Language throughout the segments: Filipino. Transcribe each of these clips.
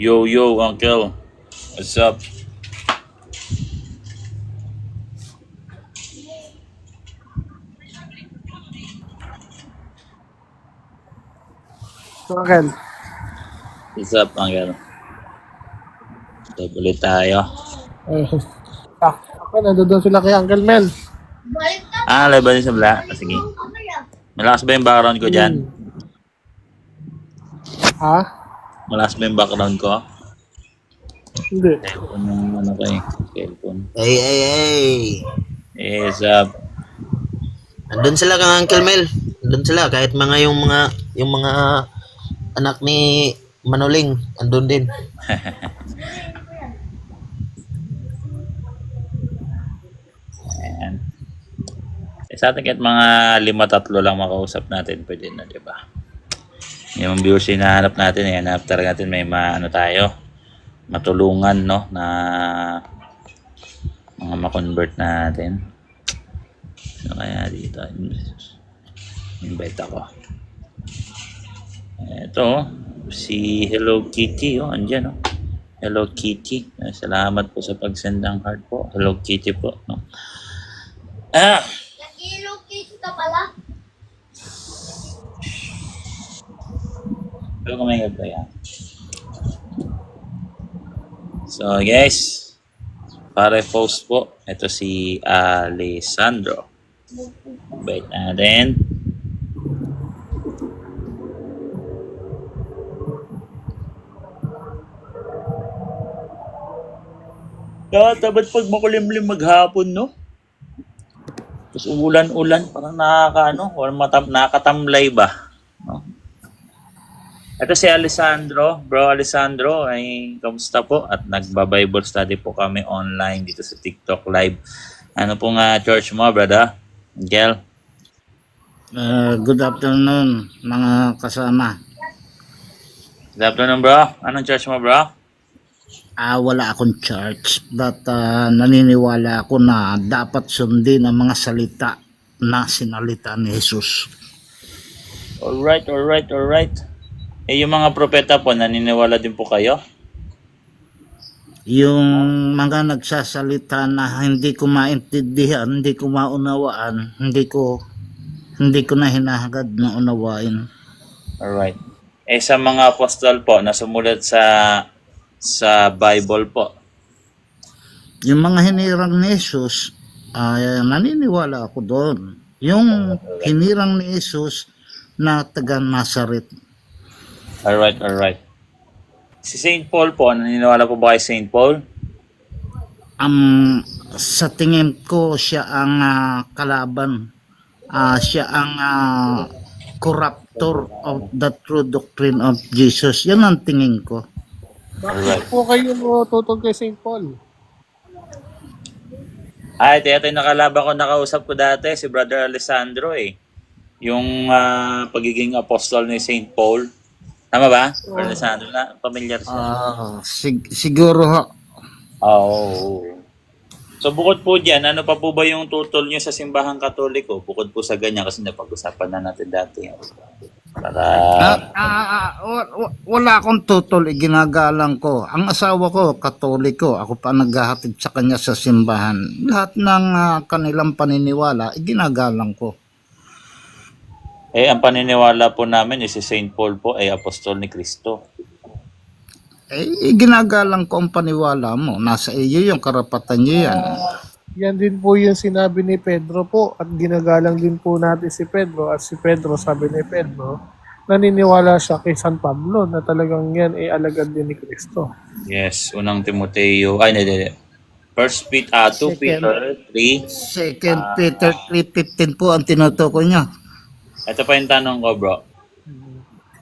Yo, yo, Uncle. What's up? So, Ken, What's up, Uncle? Stop ulit tayo. eh, ako, nandun sila kay Uncle Mel. Laban din sa bla. Sige. Malakas ba yung background ko dyan? Hmm. Ha? Malakas ba yung background ko? Hindi. Cellphone yung ano ko eh. Cellphone. Hey, hey, hey. What's up? Andun sila kang Uncle Mel. Andun sila kahit yung mga anak ni Manoling andun din. Ayan. Sa atin kahit mga 5-3 lang makausap natin, pwede na, di ba? Yung viewers yung hinahanap natin, ayan, after natin may tayo, matulungan, no, na mga ma-convert natin. So, kaya dito, invite ako. Ito, si Hello Kitty, andyan, Hello Kitty. Salamat po sa pag-send ng heart po. Hello Kitty po, no. Hello Kitty ka pala? Pero kumain ba yan? So guys, para post po, ito si Alessandro. Wait natin. Tamad pag makulimlim maghapon, no? Tapos ulan-ulan, parang nakakatamlay ba? No? Ito si Alessandro. Bro Alessandro, ay kamusta po? At nagba-Bible study po kami online dito sa TikTok Live. Ano pong church mo, brother? Angel? Good afternoon mga kasama. Good afternoon, bro. Anong church mo, bro? Wala akong church but naniniwala ako na dapat sundin ang mga salita na sinalita ni Jesus. Alright. Yung mga propeta po, naniniwala din po kayo? Yung mga nagsasalita na hindi ko maintindihan, hindi ko maunawaan, hindi ko na hinahagad na unawain. Alright. Sa mga apostol po na sumulat sa Bible po, Yung mga hinirang ni Jesus, naniniwala ako doon. Yung hinirang ni Jesus na taga Nazaret. Alright. Si Saint Paul po, naniniwala po ba kay Saint Paul? Sa tingin ko siya ang kalaban. Siya ang corruptor of the true doctrine of Jesus. Yan ang tingin ko. Alright. Bakit po kayo tutog kay St. Paul? Ito yung nakalaban ko, nakausap ko dati, si Brother Alessandro Yung pagiging apostol ni Saint Paul. Tama ba? Brother Alessandro, na familiar siya. Siguro ho. Oo. So bukod po dyan, ano pa po ba yung tutol nyo sa simbahang katoliko? Bukod po sa ganyan, kasi napag-usapan na natin dati. Para... Wala akong tutol, ginagalang ko. Ang asawa ko, katoliko. Ako pa naghahatid sa kanya sa simbahan. Lahat ng kanilang paniniwala, ginagalang ko. ang paniniwala po namin si Saint Paul po ay apostol ni Kristo. Ginagalang ko ang paniwala mo. Nasa iyo yung karapatan niyo yan. Yan din po yung sinabi ni Pedro po at ginagalang din po natin si Pedro at si Pedro sabi ni Pedro naniniwala siya kay San Pablo na talagang yan ay alagad din ni Kristo. Yes, unang Timoteo, hindi. First Peter, 2 Peter 3. 2 Peter 3:15 po ang tinutukoy niya. Ito pa yung tanong ko, bro.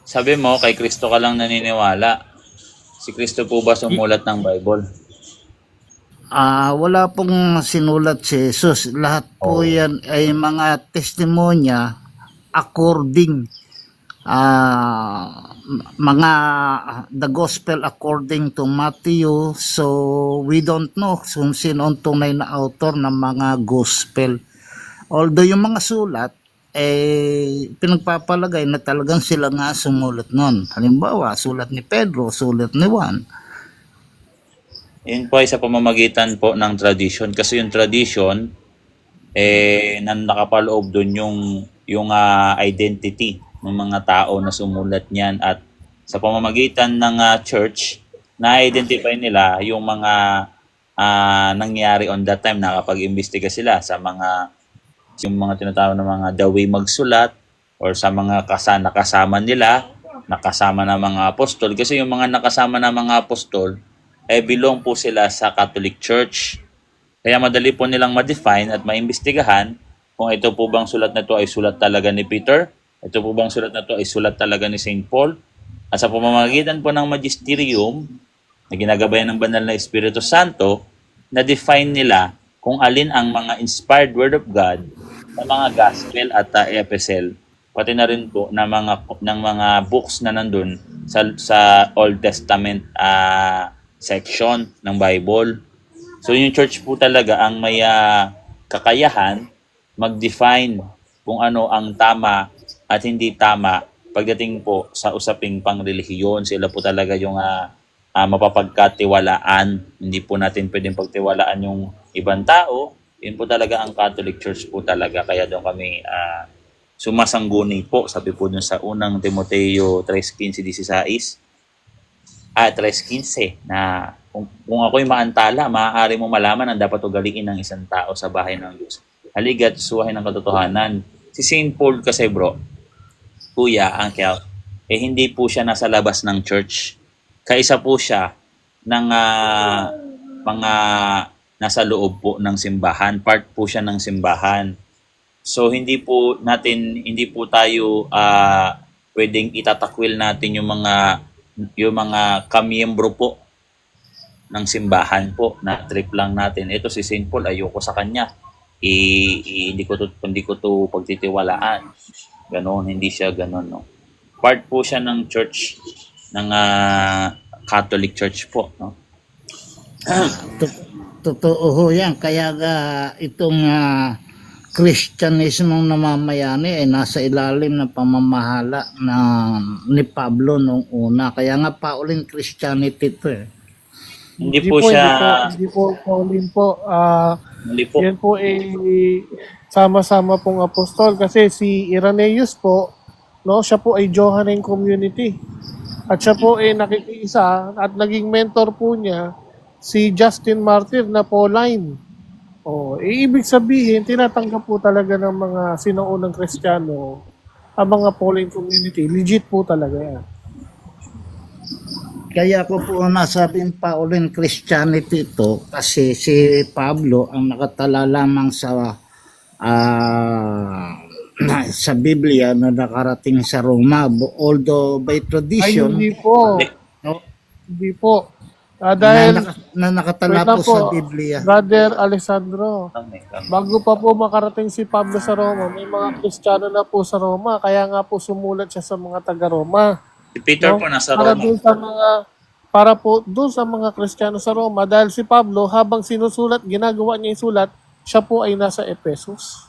Sabi mo, kay Kristo ka lang naniniwala. Si Kristo po ba sumulat ng Bible? Wala pong sinulat si Jesus. Lahat po yan ay mga testimonya according mga the gospel according to Matthew. So we don't know kung sino ang tunay na author ng mga gospel. Although yung mga sulat pinagpapalagay na talagang sila nga sumulat nun. Halimbawa, sulat ni Pedro, sulat ni Juan. Yun po ay sa pamamagitan po ng tradition. Kasi yung tradition, nakapaloob doon yung identity ng mga tao na sumulat niyan. At sa pamamagitan ng church, na-identify nila yung mga nangyari on that time. Nakapag-imbestiga sila sa yung mga tinatawag na mga the way magsulat or sa mga nakasama nila, nakasama ng mga apostol. Kasi yung mga nakasama ng mga apostol, belong po sila sa Catholic Church. Kaya madali po nilang ma-define at maimbestigahan kung ito po bang sulat na ito ay sulat talaga ni Peter, ito po bang sulat na ito ay sulat talaga ni St. Paul. At sa pamamagitan po ng magisterium na ginagabayan ng banal na Espiritu Santo, na-define nila kung alin ang mga inspired word of God ng mga gospel at epistle, pati na rin po ng mga books na nandun sa Old Testament section ng Bible. So yung church po talaga ang may kakayahan mag-define kung ano ang tama at hindi tama pagdating po sa usaping pangrelihiyon. Sila po talaga yung mapapagkatiwalaan. Hindi po natin pwedeng pagtiwalaan yung ibang tao. Yun po talaga ang Catholic Church po talaga. Kaya doon kami sumasangguni po. Sabi po dun sa unang Timoteo 3:15-16. 3:15 na kung ako'y maantala, maaari mo malaman ang dapat ugaliin ng isang tao sa bahay ng Diyos. Haliga't suwahin ng katotohanan. Si St. Paul kasi bro, kuya, uncle, hindi po siya nasa labas ng church. Kaisa po siya ng mga nasa loob po ng simbahan. Part po siya ng simbahan. So hindi po tayo pwedeng itatakwil natin yung mga kamiyembro po ng simbahan po na trip lang natin. Ito si St. Paul, ayoko sa kanya. Hindi ko to pagtitiwalaan. Ganon, hindi siya ganon, no. Part po siya ng church ng Catholic Church po, no. Totoo ho yan. Kaya itong Kristyanismong namamayani ay nasa ilalim ng pamamahala ni Pablo noong una. Kaya nga Pauline Christianity ito eh. Hindi po siya... Hindi po, Pauline po. Hindi po. Yan po sama-sama pong apostol. Kasi si Irenaeus po, no, siya po ay Johannine community. At siya po ay nakikiisa at naging mentor po niya si Justin Martyr na Pauline. Ibig sabihin, tinatanggap po talaga ng mga sinaunang Kristiyano ang mga Pauline community. Legit po talaga yan. Kaya ko po nasabing Pauline Christianity ito kasi si Pablo ang nakatala lamang sa Biblia na nakarating sa Roma. Although by tradition... Ay, hindi po. No? Hindi po. Dahil na nakatala po sa Biblia. Brother Alessandro, bago pa po makarating si Pablo sa Roma, may mga Kristiyano na po sa Roma, kaya nga po sumulat siya sa mga taga-Roma. Si Peter po nasa Roma. Para po doon sa mga Kristiyano sa Roma, dahil si Pablo habang sinusulat, ginagawa niya yung sulat, siya po ay nasa Ephesus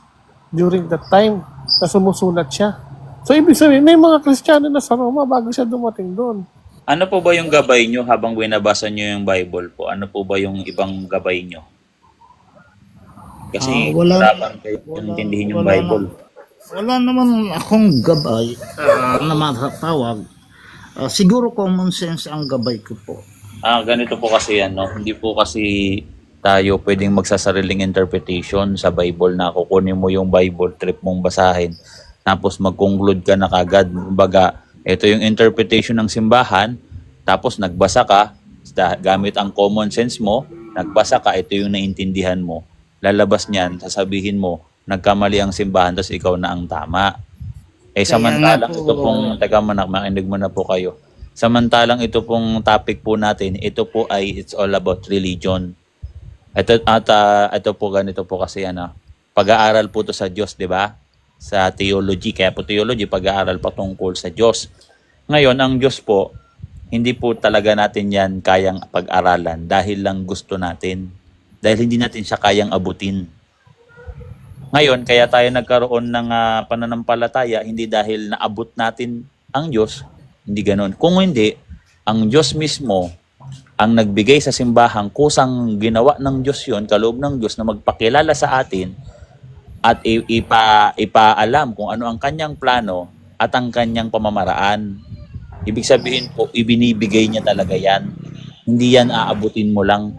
during that time na sumusulat siya. So ibig sabihin, may mga Kristiyano na sa Roma bago siya dumating doon. Ano po ba yung gabay nyo habang binabasa nyo yung Bible po? Ano po ba yung ibang gabay nyo? Kasi hirapan kayo intindihin yung Bible. Wala naman akong gabay na matatawag. Siguro common sense ang gabay ko po. Ganito po kasi yan, no? Hindi po kasi tayo pwedeng magsasariling interpretation sa Bible na kukunin mo yung Bible, trip mong basahin, tapos mag-conclude ka na kagad. Kumbaga, ito yung interpretation ng simbahan, tapos nagbasa ka, gamit ang common sense mo, nagbasa ka, ito yung naintindihan mo. Lalabas niyan, sasabihin mo, nagkamali ang simbahan, tapos ikaw na ang tama. Samantalang ito pong, makinig mo na po kayo. Samantalang ito pong topic po natin, ito po ay, it's all about religion. Ito po, ganito po kasi, pag-aaral po to sa Diyos, di ba? Sa theology. Kaya po theology, pag-aaral patungkol sa Diyos. Ngayon, ang Diyos po, hindi po talaga natin yan kayang pag-aralan dahil lang gusto natin. Dahil hindi natin siya kayang abutin. Ngayon, kaya tayo nagkaroon ng pananampalataya, hindi dahil naabot natin ang Diyos, hindi ganoon. Kung hindi, ang Diyos mismo ang nagbigay sa simbahan, kusang ginawa ng Diyos yon, kaloob ng Diyos na magpakilala sa atin at ipaalam kung ano ang kanyang plano at ang kanyang pamamaraan. Ibig sabihin po, ibinibigay niya talaga yan. Hindi yan aabutin mo lang.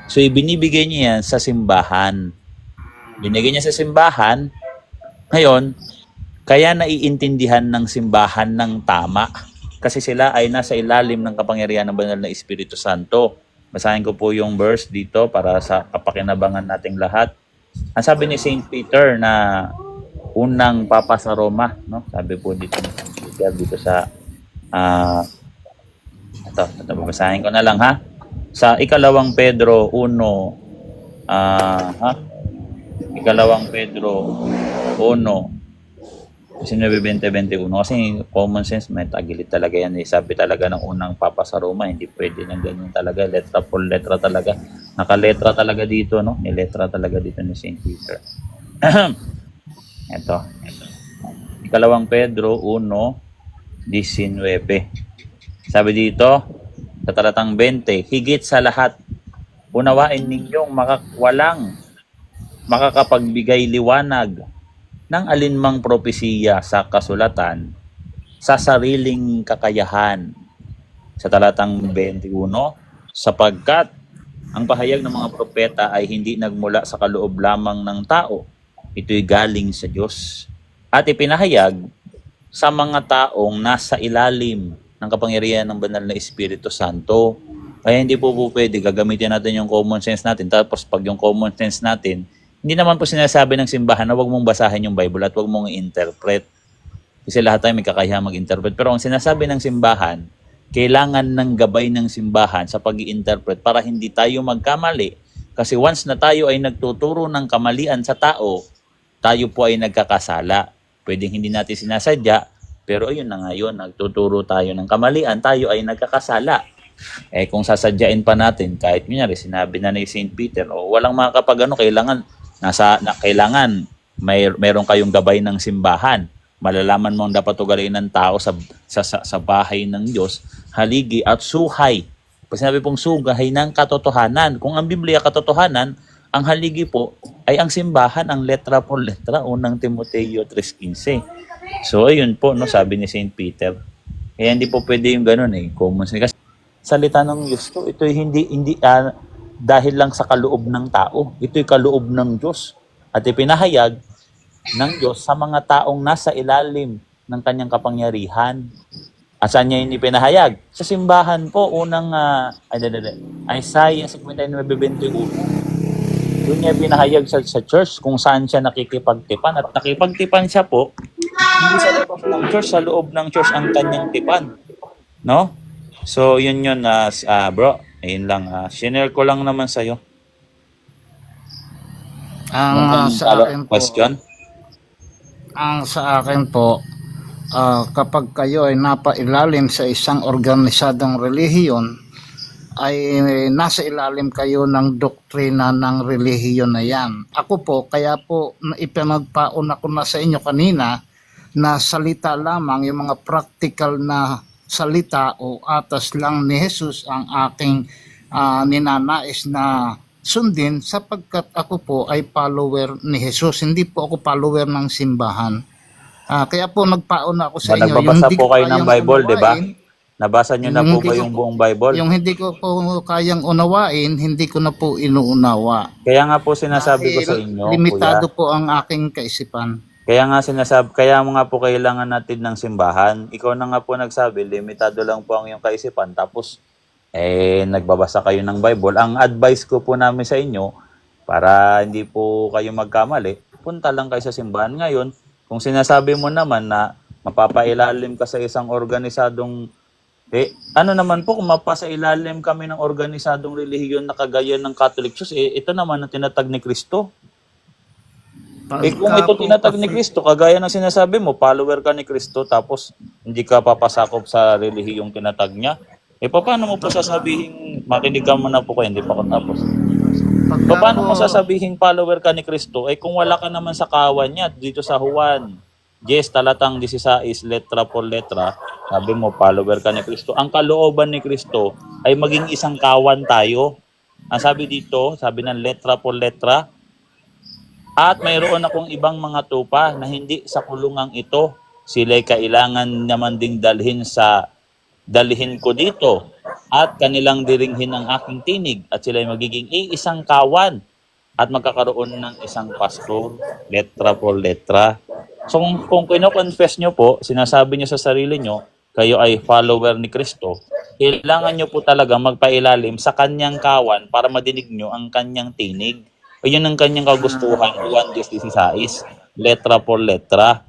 So, ibinibigay niya yan sa simbahan. Binigay niya sa simbahan. Ngayon, kaya naiintindihan ng simbahan ng tama. Kasi sila ay nasa ilalim ng kapangyarihan ng banal na Espiritu Santo. Basahin ko po yung verse dito para sa kapakinabangan nating lahat. Ang sabi ni Saint Peter na unang papa sa Roma, no? Sabi po dito ni Saint Peter dito sa ito babasahin ko na lang ha. Sa ikalawang Pedro 1 ikalawang Pedro 1 19-20-21 kasi common sense may tagilid talaga yan. Sabi talaga ng unang papa sa Roma, hindi pwede ng ganyan talaga, letra por letra talaga, nakaletra talaga dito, no? Niletra talaga dito ni Saint Peter. ito ikalawang Pedro 1:19, sabi dito sa talatang 20, higit sa lahat unawain ninyong walang makakapagbigay liwanag ng alinmang propesiya sa kasulatan sa sariling kakayahan. Sa talatang 21, sapagkat ang pahayag ng mga propeta ay hindi nagmula sa kaloob lamang ng tao, ito'y galing sa Diyos. At ipinahayag sa mga taong nasa ilalim ng kapangyarihan ng banal na Espiritu Santo. Kaya hindi po pwede gagamitin natin yung common sense natin. Tapos pag yung common sense natin, hindi naman po sinasabi ng simbahan na huwag mong basahin yung Bible at huwag mong i-interpret. Kasi lahat tayo may kakayahan mag-interpret. Pero ang sinasabi ng simbahan, kailangan ng gabay ng simbahan sa pag-i-interpret para hindi tayo magkamali. Kasi once na tayo ay nagtuturo ng kamalian sa tao, tayo po ay nagkakasala. Pwedeng hindi natin sinasadya, pero ayun na nga yun, nagtuturo tayo ng kamalian, tayo ay nagkakasala. Kung sasadyain pa natin, kahit kunyari, sinabi na ni Saint Peter, walang makakapag kailangan mayroon kayong gabay ng simbahan. Malalaman mo ang dapat ugaliin ng tao sa bahay ng Diyos, haligi at suhay. Pag sinabi pong suhay ng katotohanan, kung ang Biblia katotohanan, ang haligi po ay ang simbahan, ang letra por letra, unang Timoteo 3:15. So ayun po, no, sabi ni Saint Peter. Kaya hindi po pwede yung ganun common sense. Kasi salita ng Diyos to, ito hindi dahil lang sa kaloob ng tao. Ito'y kaloob ng Diyos. At ipinahayag ng Diyos sa mga taong nasa ilalim ng kanyang kapangyarihan. At saan niya yun ipinahayag? Sa simbahan po, unang Isaiah 59:21. Doon niya pinahayag sa church kung saan siya nakikipagtipan. At nakipagtipan siya po, hindi sa labas ng church, sa loob ng church ang kanyang tipan. No? So, yun bro. Ayun lang. Shinare ko lang naman sa'yo. Ang sa akin po, Question? Kapag kayo ay napailalim sa isang organisadong relihiyon, ay nasa ilalim kayo ng doktrina ng relihiyon na yan. Ako po, kaya po ipinagpauna ko na sa inyo kanina na salita lamang, yung mga practical na salita o atas lang ni Jesus ang aking ninanais na sundin, sapagkat ako po ay follower ni Jesus, hindi po ako follower ng simbahan. Kaya po nagpauna ako sa inyo. Nagbabasa po kayo ng Bible, di ba? Nabasa nyo na po ba yung buong Bible? Yung hindi ko po kayang unawain, hindi ko na po inuunawa. Kaya nga po sinasabi ko sa inyo, limitado kuya, po ang aking kaisipan. kaya nga po kailangan natin ng simbahan. Ikaw na nga po nagsabi, limitado lang po ang iyong kaisipan. Tapos, nagbabasa kayo ng Bible. Ang advice ko po namin sa inyo, para hindi po kayo magkamali, punta lang kayo sa simbahan. Ngayon, kung sinasabi mo naman na mapapailalim ka sa isang organisadong, ano naman po, kung mapasailalim kami ng organisadong relihiyon na kagaya ng Catholic Church, ito naman ang tinatag ni Kristo. Kung ito tinatag ni Kristo, kagaya ng sinasabi mo, follower ka ni Kristo, tapos hindi ka papasakop sa relihiyong tinatag niya, paano mo po sasabihin, makinig ka muna po kayo, hindi pa ako tapos. Paano mo sasabihin follower ka ni Kristo? Eh kung wala ka naman sa kawan niya, dito sa Juan, yes, talatang 16, letra por letra, sabi mo, follower ka ni Kristo. Ang kalooban ni Kristo ay maging isang kawan tayo. Ang sabi dito, sabi ng letra por letra, at mayroon akong ibang mga tupa na hindi sa kulungang ito. Sila'y kailangan naman ding dalhin ko dito at kanilang diringhin ang aking tinig at sila'y magiging iisang kawan at magkakaroon ng isang pastor, letra por letra. So kung kino-confess nyo po, sinasabi nyo sa sarili nyo, kayo ay follower ni Kristo, kailangan nyo po talaga magpailalim sa kanyang kawan para madinig nyo ang kanyang tinig. O yun ang kanyang kagustuhan, Juan 16, letra por letra.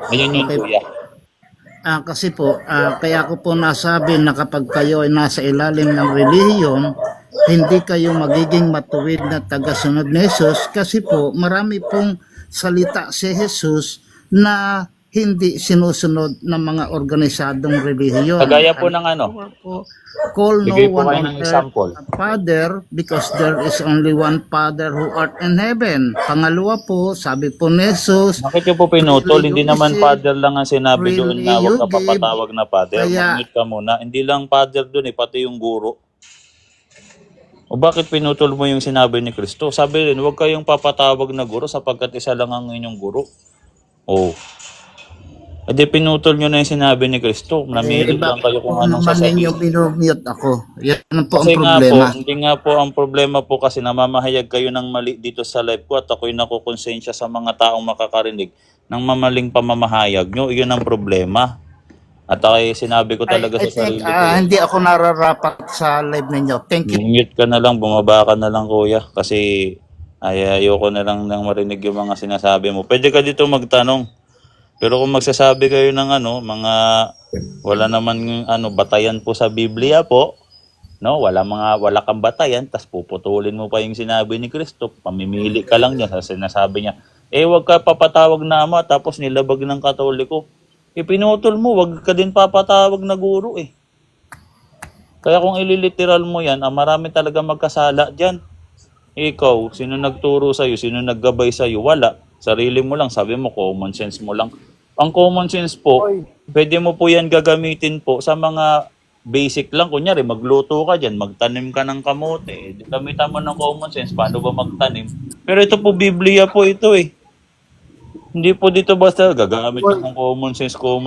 Ayun yun, kuya. Kasi po, kaya ko po nasabi na kapag kayo ay nasa ilalim ng relihiyon, hindi kayo magiging matuwid na tagasunod ni Jesus kasi po marami pong salita si Jesus na hindi sinusunod ng mga organisadong relihiyon. Kagaya po ng ano? Call no Bigay po one kayo on ng earth example. a Father because there is only one Father who art in heaven. Pangalawa po, sabi po ni Jesus, Bakit yung po pinutol? Hindi naman father lang ang sinabi doon na huwag ka papatawag na father. Kaya- Mag-mute ka muna. Hindi lang father doon pati yung guro. O bakit pinutol mo yung sinabi ni Kristo? Sabi rin, huwag kayong papatawag na guro sapagkat isa lang ang inyong guro. Oh. E di pinutol nyo na yung sinabi ni Kristo. Namili lang kayo kung anong naman ninyo sasabihin. binumute ako. Yan po ang Kasi nga po, problema. hindi nga po ang problema po kasi namamahayag kayo ng mali dito sa live ko at ako'y nakukonsensya sa mga taong makakarinig ng mamaling pamamahayag nyo. Iyon ang problema. At ako'y sinabi ko talaga I sa think sarili ko. hindi ako nararapat sa live ninyo. Thank you. Mute ka na lang, bumaba ka na lang kuya. Kasi ayoko na lang nang marinig yung mga sinasabi mo. Pwede ka dito magtanong. Pero kung magsasabi kayo ng mga wala naman batayan po sa Biblia po, no? Wala kang batayan, tas puputulin mo pa yung sinabi ni Kristo, pamimili ka lang niya sa sinasabi niya. Wag ka papatawag na ama tapos nilabag ng Katoliko. Pinutol mo, wag ka din papatawag na guro Kaya kung ililiteral mo yan, marami talaga magkasala diyan. Ikaw, sino nagturo sa'yo? Sino naggabay sa'yo? Wala. Sarili mo lang. Sabi mo, common sense mo lang. Ang common sense po, pwede mo po yan gagamitin po sa mga basic lang. Kunyari, magluto ka dyan, magtanim ka ng kamote. Gamitan mo ng common sense. Paano ba magtanim? Pero ito po, Biblia po ito Hindi po dito basta gagamit ng common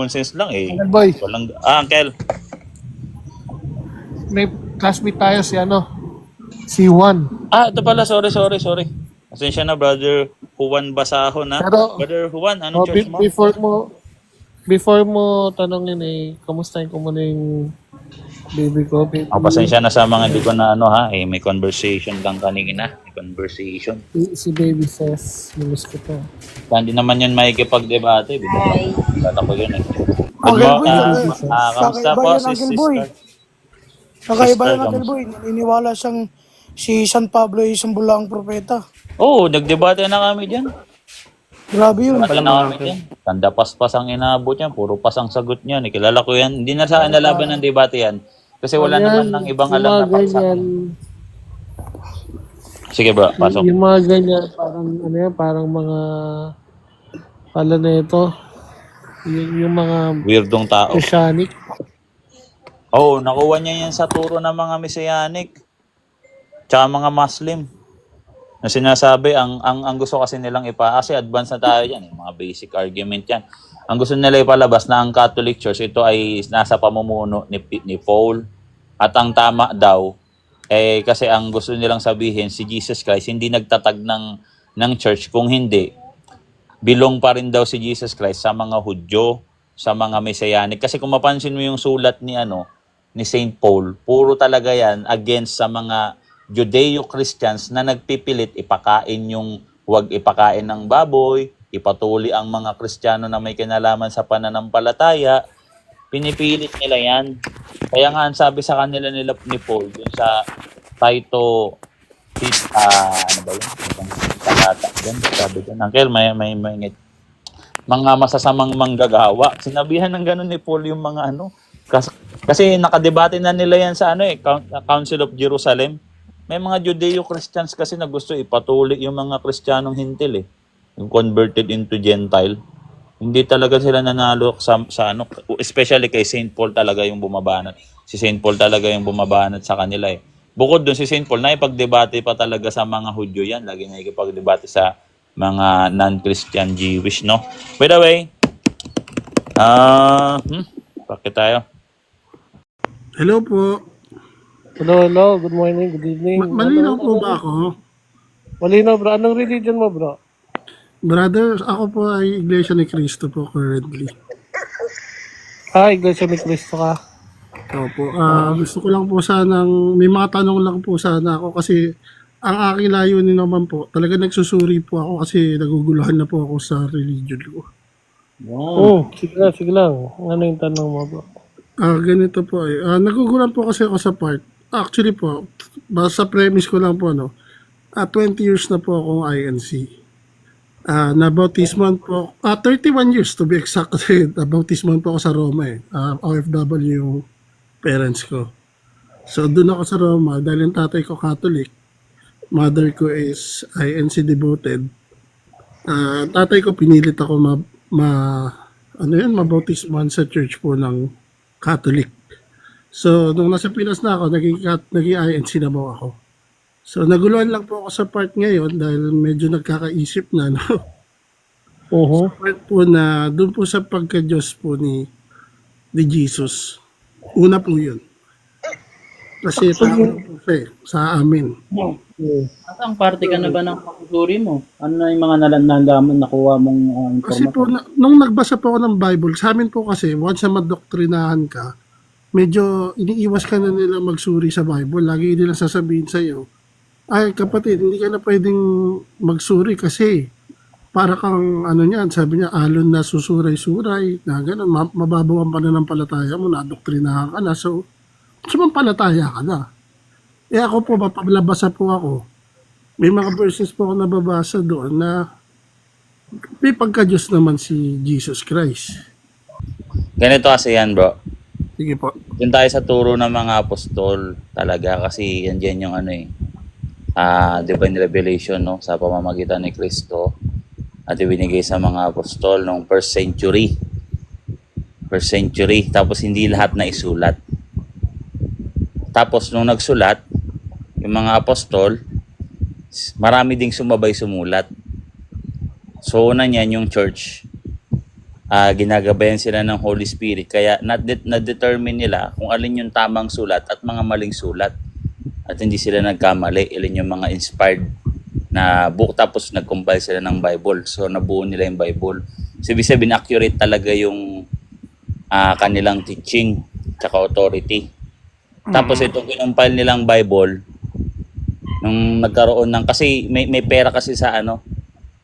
sense lang Uncle Boy, Walang, Uncle. may classmate tayo si Juan. Ito pala, sorry. Pasensya na, Brother Juan Basahon, ha? Pero- Brother Juan, anong church mo? Before mo tanongin kamustahin ko muna yung baby ko. Baby, Pasensya na sa mga hindi ko na may conversation lang kanina. May conversation. si baby says, miss ko to. Hindi naman yun makikipag-debate. Bata ko yun Uncle Boy, kamusta po, kakaiba yan, si Uncle Boy. Sister? Kakaiba yan, Sister, Uncle Boy. Naniniwala siyang si San Pablo ay isang bulaang propeta. Oo, nagdebate na kami dyan. Grabe yun. Wala na kami dyan. Tanda paspas ang inaabot yan. Puro pas ang sagot niyan. Kilala ko yan. Hindi na sa akin nalaban ng debate yan. Kasi wala naman ng ibang alam na paksa. Sige bro, pasok. Yung mga ganyan, parang mga, pala na ito, yung mga Weirdong tao. Christianic. Oo, nakuha niya yan sa turo ng mga Messianic. Tsaka mga Muslim. Na sinasabi, ang gusto kasi nilang kasi advance na tayo yan. Mga basic argument yan. Ang gusto nila ipalabas na ang Catholic Church, ito ay nasa pamumuno ni Paul. At ang tama daw, kasi ang gusto nilang sabihin, si Jesus Christ, hindi nagtatag ng church. Kung hindi, bilong pa rin daw si Jesus Christ sa mga Hudyo, sa mga Messianic. Kasi kung mapansin mo yung sulat ni Saint Paul, puro talaga yan against sa mga Judeo-Christians na nagpipilit huwag ipakain ng baboy, ipatuli ang mga Kristiyano na may kinalaman sa pananampalataya. Pinipilit nila yan. Kaya nga, sabi sa kanila ni Paul, dun sa Tito, ano ba yun? Ibang talata dyan. Sabi dyan, Uncle, may mga masasamang manggagawa. Sinabihan ng ganun ni Paul yung mga kasi nakadebate na nila yan sa Council of Jerusalem. may mga Judeo-Christians kasi na gusto ipatuloy yung mga Kristiyanong hintil eh. Yung converted into Gentile. Hindi talaga sila nanalo sa ano, especially kay Saint Paul talaga yung bumabanat. Si Saint Paul talaga yung bumabanat sa kanila eh. Bukod doon si Saint Paul, naipagdebate pa talaga sa mga Hudyo yan. Lagi nakikipagdebate sa mga non-Christian Jewish, no? By the way, bakit tayo? Hello po. Hello. Good morning, good evening. Malinaw po ba ako? Malinaw, bro. Anong religion mo, bro? Brother, ako po ay Iglesia ni Cristo po currently. Iglesia ni Cristo ka. Opo. Gusto ko lang po sanang, may mga tanong lang po sana ako kasi ang aking layunin naman po, talaga nagsusuri po ako kasi naguguluhan na po ako sa religion ko. Sige lang. Ano yung tanong mo, bro? Ganito po ay, naguguluhan po kasi ako sa part. Actually po, basta premise ko lang po, 20 years na po akong INC. Nabautisman po, 31 years to be exact kasi nabautisman po ako sa Roma eh. OFW yung parents ko. So doon ako sa Roma dahil yung tatay ko Catholic, mother ko is INC devoted. Tatay ko pinilit ako mabautisman sa church po ng Catholic. So nung nasa Pinas na ako, naging INC na po ako. So naguluhan lang po ako sa part ngayon dahil medyo nagkakaisip na, part po na doon po sa pagka-Diyos po ni Jesus. Una po yun. Kasi tao po siya sa amin. At ang parte ka na ba ng pagsusuri mo? Ano na yung mga nalaman nakuha mong Kasi informasyon? po, nung nagbasa po ako ng Bible, sa amin po kasi, once na madoktrinahan ka, medyo iniiwas ka na nila magsuri sa Bible. Lagi nila sasabihin sa iyo, ay kapatid, hindi ka na pwedeng magsuri kasi para kang sabi niya, alon na susuray-suray, na gano'n, mababaw ang pananampalataya mo, nadoktrinahan ka na, so sumampalataya ka na. Ako po, mapalabasa po ako, may mga verses po ako nababasa doon na may pagka-Diyos naman si Jesus Christ. Ganito kasi yan, bro. Sige po. Yun tayo sa turo ng mga apostol talaga kasi yan dyan yung divine revelation, no, sa pamamagitan ni Kristo at ibinigay sa mga apostol noong first century. Tapos hindi lahat na isulat. Tapos nung nagsulat yung mga apostol, marami ding sumabay sumulat. So una niyan yung church, ginagabayan sila ng Holy Spirit, kaya na-determine nila kung alin yung tamang sulat at mga maling sulat. At hindi sila nagkamali, alin yung mga inspired na book, tapos nag-compile sila ng Bible. So nabuo nila yung Bible. So ibig sabihin, accurate talaga yung kanilang teaching tsaka authority. Tapos itong kinumpile nilang Bible, nung nagkaroon ng, kasi may pera kasi sa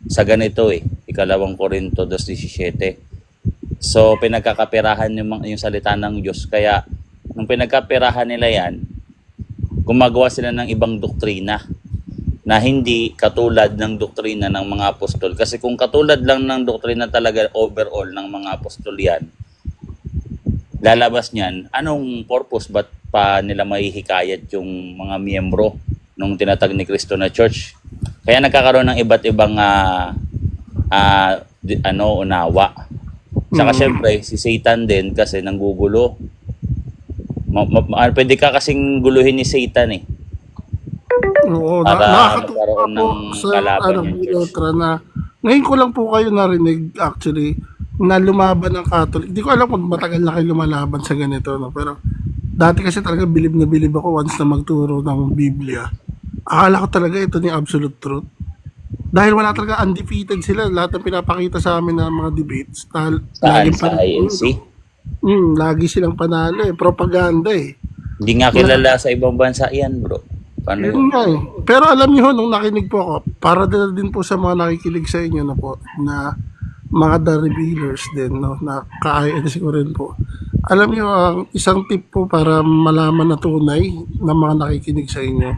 sa ganito Ikalawang Korinto 2:17. So pinagkakaperahan yung salita ng Diyos. Kaya nung pinagkaperahan nila yan, gumagawa sila ng ibang doktrina na hindi katulad ng doktrina ng mga apostol. Kasi kung katulad lang ng doktrina talaga overall ng mga apostol yan, lalabas niyan, anong purpose? Ba't pa nila mahihikayat yung mga miyembro nung tinatag ni Kristo na church? Kaya nagkakaroon ng iba't ibang unawa. Saka syempre, si Satan din kasi nanggugulo. Pwede ka kasing guluhin ni Satan Oo, para magkaroon ng kalaban yung church. Ngayon ko lang po kayo narinig actually na lumaban ng Catholic. Hindi ko alam kung matagal na kayo lumalaban sa ganito, pero dati kasi talaga bilib na bilib ako once na magturo ng Biblia. Akala ko talaga ito ni absolute truth. Dahil wala talaga, undefeated sila. Lahat ng pinapakita sa amin ng mga debates. Saan? Sa INC? Lagi silang panalo propaganda Hindi nga kilala sa ibang bansa yan, bro. Paano yun nga Pero alam niyo nung nakinig po ako, para din po sa mga nakikinig sa inyo na mga The Revealers din, na ka-INC ko rin po. Alam niyo, ang isang tip po para malaman na tunay ng mga nakikinig sa inyo,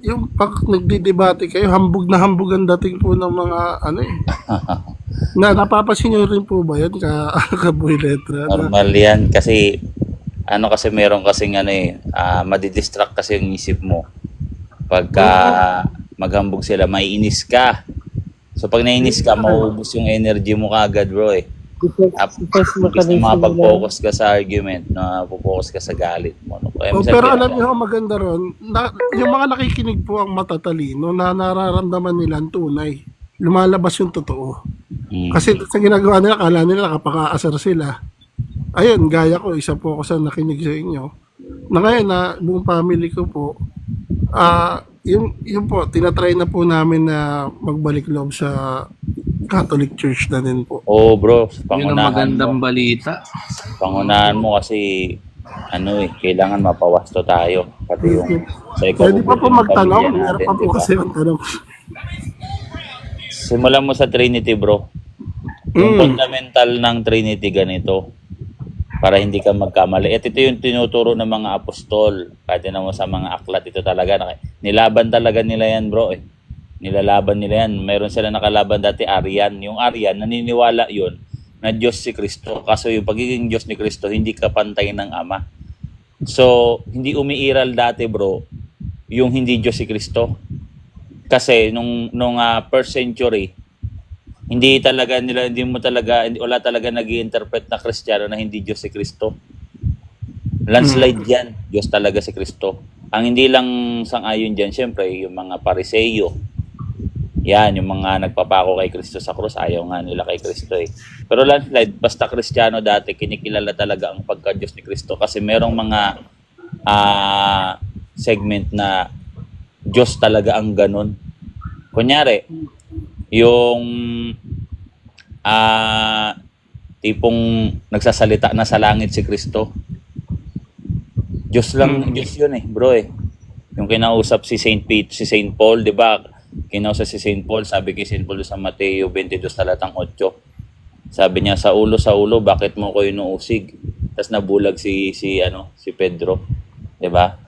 yung pag nagdidebate kayo, hambog na hambog ang dating po ng mga na napapansin niyo rin po ba yan kabuhi letra? Normal yan kasi kasi meron kasing madidistract kasi yung isip mo Pagka maghambog sila, maiinis ka. So pag naiinis ka, mauubos yung energy mo kagad, bro eh. Defense Imbis na mechanism makapag-focus ka sa argument, na focus ka sa galit mo. No? Kaya minsan Pero kailangan- alam niyo, ang maganda ron, yung mga nakikinig po ang matatalino na nararamdaman nila ang tunay. Lumalabas yung totoo. Mm. Kasi sa ginagawa nila, kala nila nakapaka-asar sila. Ayun, gaya ko, isa po ako sa nakinig sa inyo. Na ngayon na buong family ko po, yung po, tinatry na po namin na magbalik loob sa Catholic Church na din po. Oo, bro. Yun ang Pangunahan magandang mo. balita. Pangunahan mo kasi kailangan mapawasto tayo. Pati yung sa Pwede pa po ng magtanong, pamilya meron natin, pa po di ba? kasi magtanong. Simulan mo sa Trinity, bro. Yung fundamental ng Trinity ganito para hindi ka magkamali. At ito yung tinuturo ng mga apostol. Kahit mo sa mga aklat, ito talaga. Nilaban talaga nila yan, bro. Nilalaban nila yan. Meron sila nakalaban dati, Arian. Yung Arian, naniniwala yun na Diyos si Kristo. Kaso yung pagiging Diyos ni Kristo, hindi kapantay ng Ama. So, hindi umiiral dati, bro, yung hindi Diyos si Kristo. Kasi nung first century, wala talaga nag-i-interpret na Kristiyano na hindi Diyos si Kristo. Landslide yan, Diyos talaga si Kristo. Ang hindi lang sang-ayon dyan, syempre, yung mga Pariseyo. Yan, yung mga nagpapako kay Kristo sa krus, ayaw nga nila kay Kristo eh. Pero landslide, basta Kristiyano dati, kinikilala talaga ang pagka-Diyos ni Kristo kasi merong mga segment na Diyos talaga ang ganun. Kunyari, yung tipong nagsasalita na sa langit si Kristo. Diyos lang, Diyos yun eh, bro eh. Yung kinausap si Saint Paul, di ba? Kinausap si Saint Paul, sabi kay Saint Paul sa Mateo 22 talatang 8. Sabi niya, sa ulo, bakit mo ko inuusig? Tapos nabulag si Pedro. Di ba?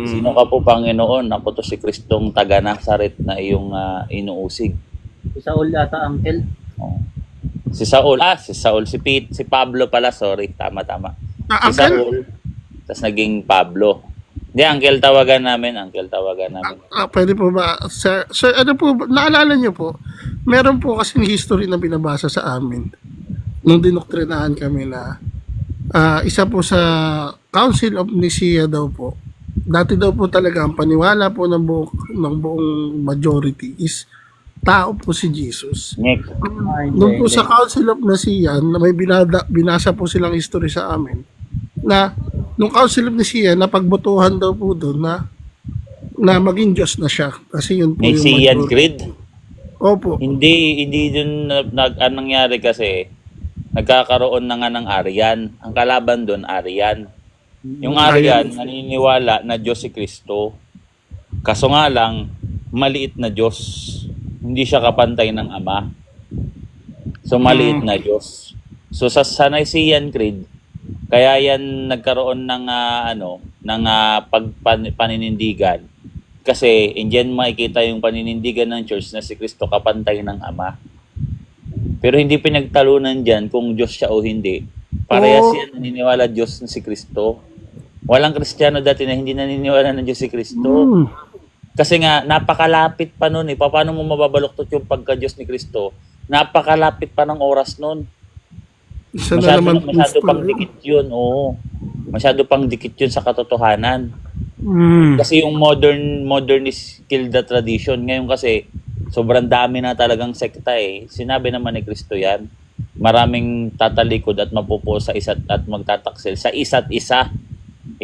Sino ka po, Panginoon? Ako to si Kristong taga Nazaret na iyong inuusig. Si Saul yata, uncle. Oh. Si Saul, si Pablo pala, sorry. Tama. Si Uncle? Saul, tapos naging Pablo. Hindi, uncle tawagan namin. Pwede po ba? Sir, ano po, naalala niyo po, meron po kasi history na binabasa sa amin nung dinoktrinahan kami na isa po sa Council of Nicaea daw po. Dati daw po talaga ang paniwala po ng buong majority is tao po si Jesus. Nick. Nung po sa Council of Nicaea, na may binasa po silang history sa amin, na nung Council of Nicaea, napagbotohan daw po doon na maging Diyos na siya. Kasi yun po Nicene majority. Creed. Opo. Hindi dun ang nangyari kasi nagkakaroon na nga ng Arian. Ang kalaban doon, Arian. Yung Arian, naniniwala na Diyos si Kristo. Kaso nga lang, maliit na Diyos. Hindi siya kapantay ng Ama. So, maliit na Diyos. So, sa Nicene Creed, kaya yan nagkaroon ng paninindigan. Kasi indiyan makikita yung paninindigan ng church na si Kristo kapantay ng Ama. Pero hindi pinagtalunan diyan kung Diyos siya o hindi. Parehas yan naniniwala Diyos na si Kristo. Walang Kristiyano dati na hindi naniniwala na Diyos si Kristo. Kasi nga napakalapit pa noon eh. Paano mo mababaluktot yung pagka-Diyos ni Kristo? Napakalapit pa ng oras noon. Masyado pang dikit yun, oo. Masyado pang dikit yun sa katotohanan. Kasi yung modernist kill the tradition. Ngayon kasi, sobrang dami na talagang sekta eh. Sinabi naman ni Kristo yan. Maraming tatalikod at mapupo sa isa't at magtataksil sa isa't isa.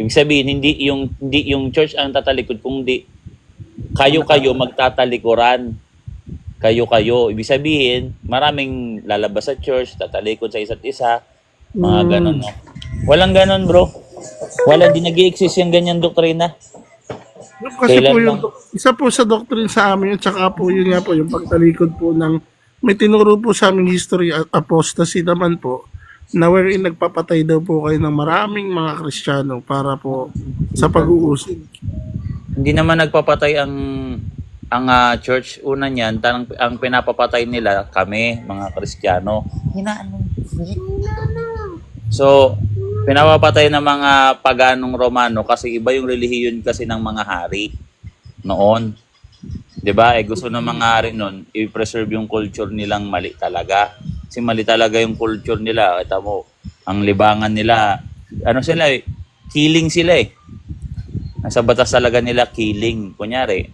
Ibig sabihin, hindi yung church ang tatalikod, kundi kayo magtatalikuran. Kayo. Ibig sabihin, maraming lalabas sa church, tatalikod sa isa't isa, mga ganon, no? Walang ganon, bro. Di nag-i-exist yung ganyan doktrina. Kasi Kailan po yung, lang? isa po sa doctrine sa amin, at saka po yun nga po, yung pagtalikod po ng, may tinuro po sa aming history at apostasy naman po, na wherein nagpapatay daw po kayo ng maraming mga Kristiyano para po sa pag-uusig. Hindi naman nagpapatay ang church. Una niyan, ang pinapapatay nila kami, mga Kristiyano. So, pinapapatay ng mga paganong Romano kasi iba yung relihiyon kasi ng mga hari. noon. 'Di ba? Gusto ng mga hari noon i-preserve yung culture nilang mali talaga. Kasi mali talaga yung culture nila. Kita mo, ang libangan nila, ano sila eh, killing sila eh. Nasa batas talaga nila killing. Kunyari,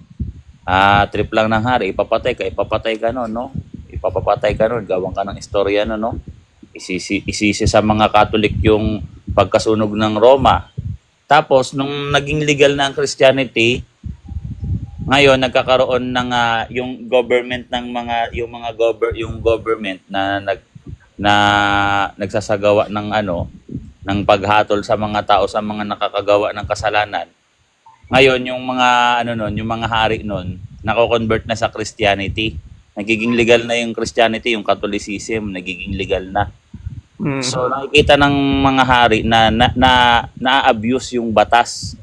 trip lang ng hari, ipapatay ka noon, no? Ipapapatay ka noon, gawang ka ng istorya no? Isisi sa mga Catholic yung pagkasunog ng Roma. Tapos, nung naging legal na ang Christianity, ngayon nagkakaroon ng yung government ng yung government na nagsasagawa ng ng paghatol sa mga tao sa mga nakakagawa ng kasalanan. Ngayon yung mga yung mga hari noon nako-convert na sa Christianity. Nagiging legal na yung Christianity, yung Catholicism nagiging legal na. So nakikita ng mga hari na na-abuse yung batas.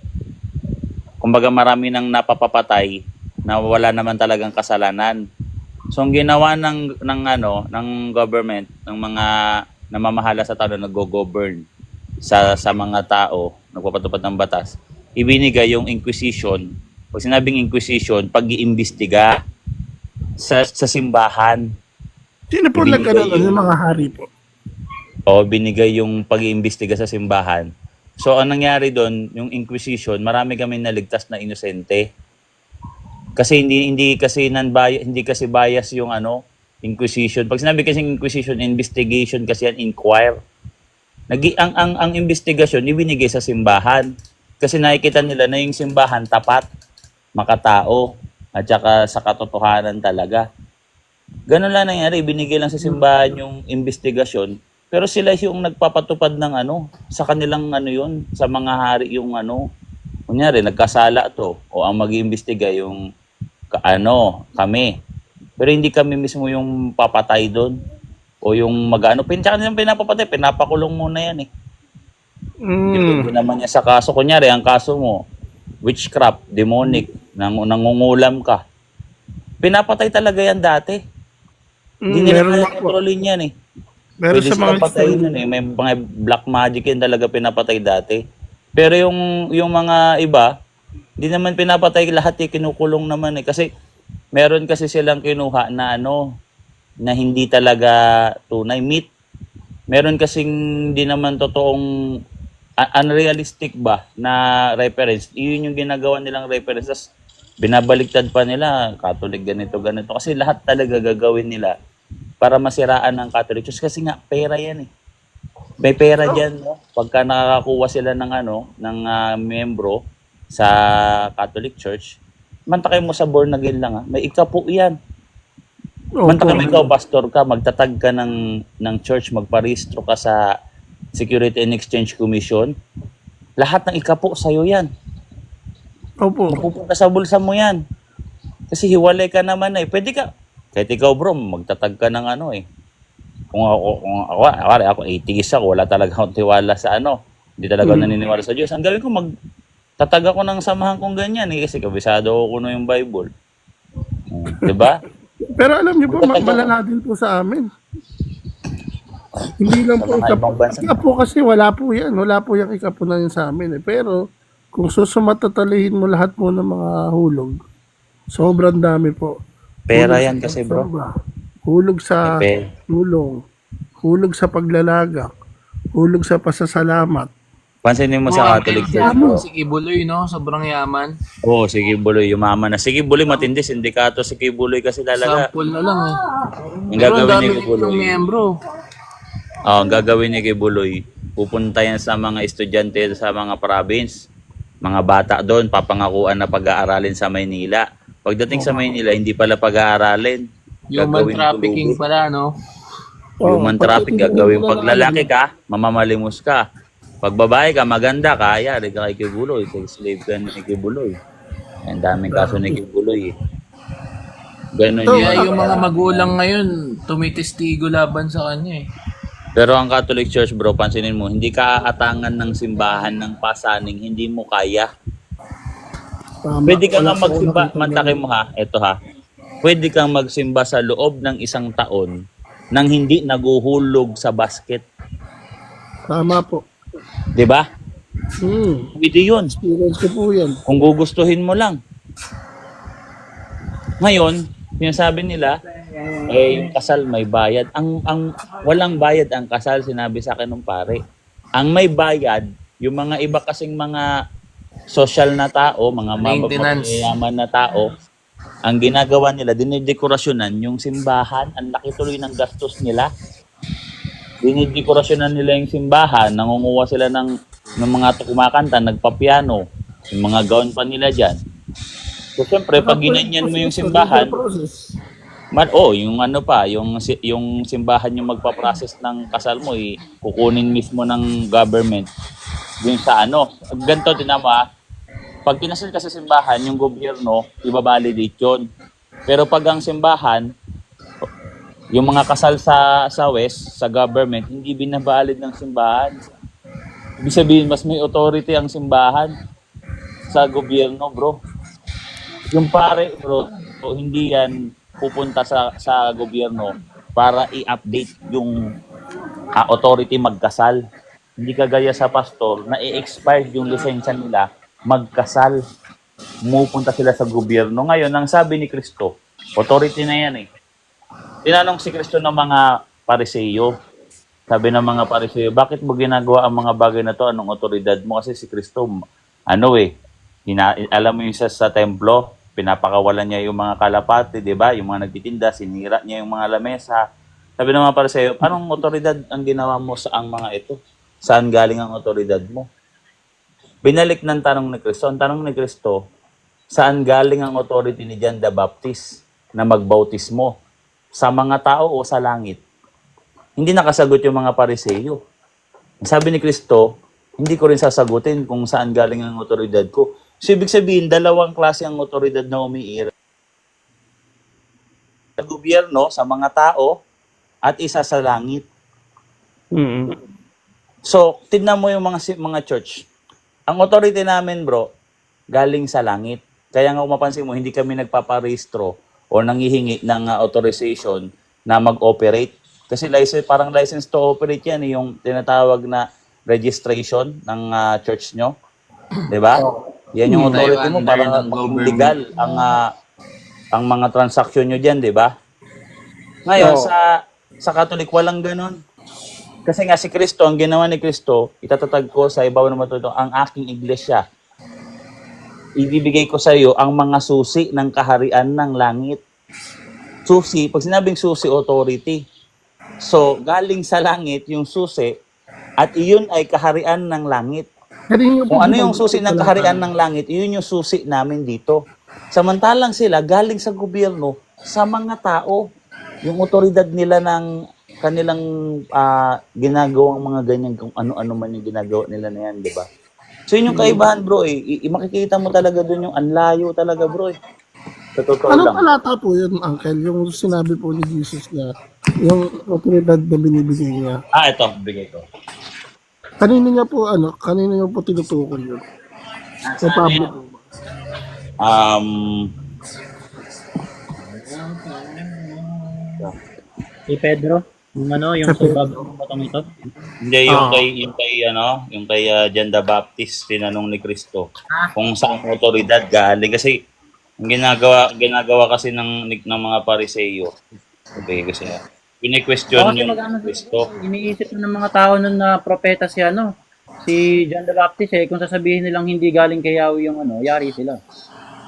Kumbaga marami nang napapapatay na wala naman talagang kasalanan. So ang ginawa ng government, ng mga namamahala sa tao na nag-govern sa mga tao, nagpapatupad ng batas, ibinigay yung Inquisition. Pag sinabing Inquisition, pag-iimbestiga sa simbahan. Sino po nagkaroon ng mga hari po? O binigay yung pag-iimbestiga sa simbahan. So, ang nangyari doon, yung Inquisition, marami kami naligtas na inosente. Kasi hindi kasi bias yung Inquisition. Pag sinabi kasi Inquisition, investigation kasi yan, inquire. Ang investigasyon ibinigay sa simbahan. Kasi nakikita nila na yung simbahan tapat, makatao, at saka sa katotohanan talaga. Ganun lang nangyari, ibinigay lang sa simbahan yung investigasyon. Pero sila yung nagpapatupad ng sa kanilang yun, sa mga hari yung kunyari, nagkasala to, o ang mag-iimbestiga yung kami. Pero hindi kami mismo yung papatay doon, o yung tsaka nilang pinapapatay, pinapakulong muna yan eh. Depende naman niya sa kaso. Kunyari, ang kaso mo, witchcraft, demonic, nangungulam ka. Pinapatay talaga yan dati. Hindi nila kaya kontrolin yan eh. Meron Pwede sa mga patayin yun eh. May mga black magic yan talaga pinapatay dati. Pero yung mga iba, hindi naman pinapatay lahat eh, kinukulong naman eh. Kasi meron kasi silang kinuha na na hindi talaga tunay meat. Meron kasing hindi naman totoong unrealistic ba na reference. Iyon yung ginagawa nilang reference. Tapos binabaliktad pa nila, Catholic ganito. Kasi lahat talaga gagawin nila para masiraan ng Catholic Church kasi nga pera yan eh. May pera diyan no. Pagka nakakakuha sila ng miyembro sa Catholic Church, mantakay mo sa born again lang may ikapo yan. Mantakay mo ikaw pastor ka, magtatag ka ng church, magparehistro ka sa Security and Exchange Commission. Lahat ng ikapo sa'yo yan. Opo. Mapupunta sa bulsa mo yan. Kasi hiwalay ka naman eh. Pwede ka. Kahit ikaw bro, magtatag ka ng Kung ako atheist ako, wala talaga akong tiwala sa hindi talaga ako naniniwala sa Diyos. Ang gawin ko, magtatag ako ng samahan kong ganyan eh. Kasi kabisado ako yung Bible. Diba? Pero alam niyo po, malala din po sa amin. Hindi lang po ikapo kasi wala po yan. Wala po yung ikapo na yun sa amin eh. Pero kung susumatatalihin mo lahat po ng mga hulog, sobrang dami po. Pera yan kasi bro. Hulog sa tulong, hulog sa paglalagak, hulog sa pasasalamat. Pansinin mo sa Catholic Church bro. Si Kibuloy, no? Sobrang yaman. Oo, si Kibuloy, yumaman na. Si Kibuloy matindi, sindikato si Kibuloy kasi talaga. Sample na lang eh. Ang Pero ang gagawin dami ni din ng Kibuloy. miyembro. Ang gagawin ni Kibuloy, pupunta yan sa mga estudyante sa mga province. Mga bata doon, papangakuan na pag-aaralin sa Maynila. Pagdating sa Maynila, hindi pala pag-aaralin. Human trafficking pala, no? Human traffic, gagawin. Pag lalaki ka, mamamalimos ka. Pag babae ka, maganda ka, yari ka kay Kibuloy. Slave ka ni Kibuloy. Ang daming kaso ni Kibuloy eh. Ganun yun. Kaya yung mga magulang ngayon, tumitestigo laban sa kanya eh. Pero ang Catholic Church bro, pansinin mo, hindi ka aatangan ng simbahan ng pasaning, hindi mo kaya. Pwede kang magsimba, mantakin mo ito Pwede kang magsimba sa loob ng isang taon nang hindi naguhulog sa basket. Tama po. 'Di ba? Pwede yun. Experience ko po yan. Kung gugustuhin mo lang. Ngayon, sinasabi nila, yung kasal may bayad. Ang walang bayad ang kasal, sinabi sa akin ng pare. Ang may bayad, yung mga iba kasing mga social na tao, mga Maintenance. mayayaman na tao, ang ginagawa nila, dinidekorasyonan yung simbahan, ang laki tuloy ng gastos nila. Dinidekorasyonan nila yung simbahan, nangunguha sila ng mga kumakanta, nagpapiano, yung mga gown pa nila dyan. So, siyempre, pag ginanyan mo yung simbahan, yung ano pa, yung simbahan yung magpa-process ng kasal mo, kukunin mismo ng government dun sa ano. Ganito, tinama, pag kinasal ka sa simbahan, yung gobyerno, ibabalidate yun. Pero pag ang simbahan, yung mga kasal sa West, sa government, hindi binabalid ng simbahan. Ibig sabihin, mas may authority ang simbahan sa gobyerno, bro. Yung pare, bro, hindi yan pupunta sa gobyerno para i-update yung authority magkasal. Hindi kagaya sa pastor na i-expire yung lisensya nila magkasal. Pumupunta sila sa gobyerno. Ngayon, ang sabi ni Kristo, authority na yan eh. Tinanong si Kristo ng mga Pariseyo. Sabi ng mga Pariseyo, bakit mo ginagawa ang mga bagay na to? Anong otoridad mo? Kasi si Kristo, alam mo yung sa templo, pinapakawalan niya yung mga kalapati, di ba? Yung mga nagtitinda, sinira niya yung mga lamesa. Sabi ng mga Pariseyo, anong otoridad ang ginawa mo sa ang mga ito? Saan galing ang otoridad mo? Binalik ng tanong ni Kristo. Ang tanong ni Kristo, saan galing ang authority ni John the Baptist na magbautismo? Sa mga tao o sa langit? Hindi nakasagot yung mga Pariseyo. Sabi ni Kristo, hindi ko rin sasagutin kung saan galing ang otoridad ko. So, ibig sabihin, dalawang klase ang otoridad na umiira. Sa gobyerno, sa mga tao, at isa sa langit. So, tignan mo yung mga church. Ang authority namin, bro, galing sa langit. Kaya nga kung mapansin mo, hindi kami nagpaparehistro o nanghihingi ng authorization na mag-operate. Kasi parang license to operate yan, yung tinatawag na registration ng church nyo. Diba? Yan yung authority mo para maging legal ang mga transaksyon nyo dyan, diba? Ngayon, sa Catholic, walang ganon. Kasi nga si Kristo, ang ginawa ni Kristo, itatatag ko sa ibabaw ng matuto, ang aking iglesia. Ibibigay ko sa iyo ang mga susi ng kaharian ng langit. Susi, pag sinabing susi, authority. So, galing sa langit yung susi at iyon ay kaharian ng langit. Kung ano yung susi ng kaharian ng langit, iyon yung susi namin dito. Samantalang sila galing sa gobyerno sa mga tao. Yung otoridad nila ng kanilang ginagawang mga ganyan, kung ano-ano man yung ginagawa nila na yan, di ba? So yun yung kaibahan, bro eh. Makikita mo talaga dun yung anlayo talaga, bro eh. Sa totoo Anong lang. talata po yun, Uncle? Yung sinabi po ni Jesus na yung otoridad na binibigay niya. Ito, bigay ko. Kanino niya po tinutukoy yun? Sa Pablo po ba? Si Pedro, yung sa baba ng batang ito. Hindi, yung kay John the Baptist, tinanong ni Kristo kung saan ang otoridad galing. Kasi ang ginagawa kasi ng mga Pariseyo. Okay, kasi pini-question yung Kristo. Iniisip ng mga tao nun na propeta si John the Baptist kung sasabihin nilang hindi galing kay Yahweh yung yari sila.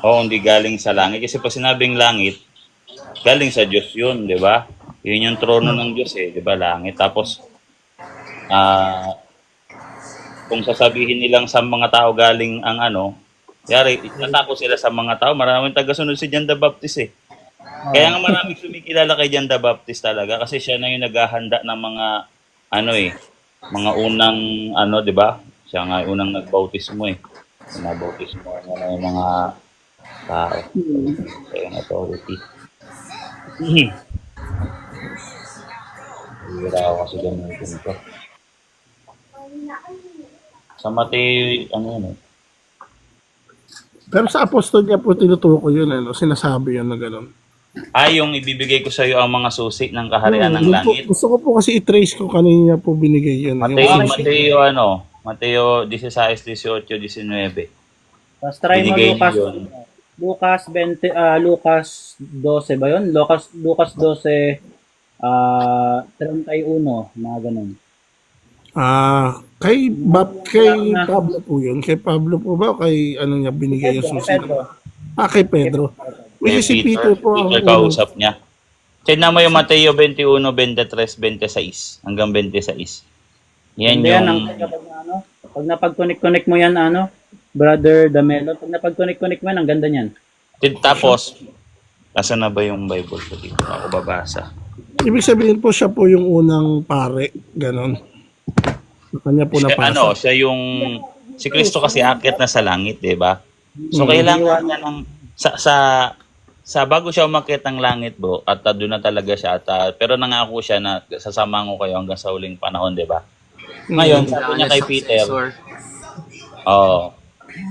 Oo, hindi galing sa langit. Kasi pag sinabing langit, galing sa Diyos yun, di ba? Yun yung trono ng Diyos di ba? Langit. Tapos, kung sasabihin nilang sa mga tao galing ang yari, natakot sila sa mga tao. Maraming tagasunod si John the Baptist Kaya nga maraming sumikilala kay John the Baptist talaga kasi siya na yung naghahanda ng mga mga unang di ba? Siya nga yung unang nagbautismo Nabautismo na yung mga tao. Kaya yung authority. Hira ako kasi gamitin ko. Sa Mateo, Pero sa apostol niya po tinutukoy yun, sinasabi yun na gano'n. yung ibibigay ko sa iyo ang mga susi ng kaharian ng langit. Gusto ko po kasi i-trace kung kanino niya po binigay yun. Mateo 16, 18, 19. Tapos try mo Binigay Lucas. niyo yun. Lucas 12 ba yun? Lucas 12, 31, mga ganun. Kay Pablo po yun. Kay Pablo po ba o kay ano niya binigay yung susunod? Pedro. Kay Pedro. Which is si Peter po ang Peter unang. kausap niya. Tignan mo yung Mateo 21, 23, 26 hanggang 26. Yan Hindi yan, yung kapag pag napag-connect mo yan, Brother Damelo, pag napag-connect mo yan, ang ganda niyan. tapos nasa na ba yung Bible ko dito? Ako babasa. Ibig sabihin po siya po yung unang pare. Ganon. Sa kanya po napasa. Siya yung si Kristo kasi akit na sa langit, 'di ba? So kailangan niya ng sa bago siya umakyat ng langit, bro, at doon na talaga siya pero nangako siya na sasama ko kayo hanggang sa huling panahon, 'di ba? Ngayon, sabi niya kay Peter,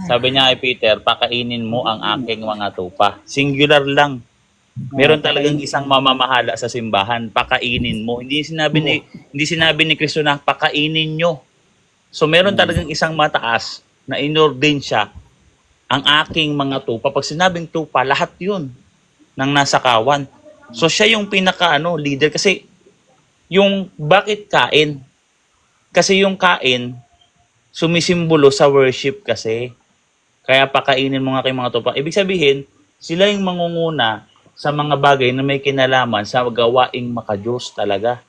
sabi niya kay Peter, pakainin mo ang aking mga tupa. Singular lang. Meron talagang isang mamamahala sa simbahan, pakainin mo. Hindi sinabi ni Kristo na pakainin nyo. So meron talagang isang mataas na inordain siya ang aking mga tupa. Pag sinabing tupa, lahat 'yun ng nasa kawan. So siya yung pinaka leader kasi yung bakit kain? Kasi yung kain sumisimbolo sa worship kasi. Kaya pakainin mo nga kay mga tupa. Ibig sabihin, sila yung mangunguna sa mga bagay na may kinalaman sa gawaing makadiyos talaga.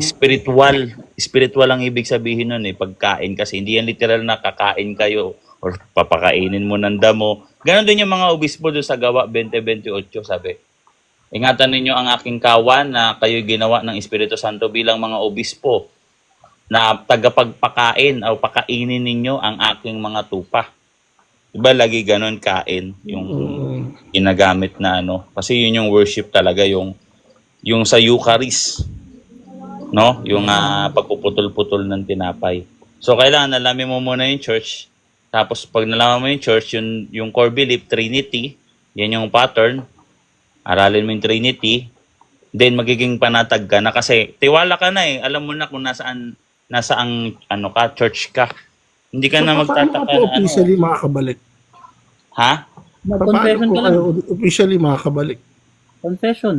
Spiritual ang ibig sabihin nun pagkain kasi hindi yan literal na kakain kayo or papakainin mo ng damo. Ganon din yung mga obispo doon sa Gawa 20:28 sabi. Ingatan ninyo ang aking kawan na kayo ginawa ng Espiritu Santo bilang mga obispo na tagapagpakain o pakainin ninyo ang aking mga tupa. Diba lagi ganon kain yung ginagamit na kasi yun yung worship talaga yung sa Eucharist, no, yung pagpuputol-putol ng tinapay. So kailangan alamin mo muna yung church, tapos pag nalaman mo yung church, yung core belief, Trinity, yan yung pattern, aralin mo yung Trinity, then magiging panatag ka na kasi tiwala ka na alam mo na kung nasaan ka, church ka. Hindi ka na magtataka paano po officially makakabalik? Ha? Paano Mag-confession po ka lang. kayo officially makakabalik? Confession.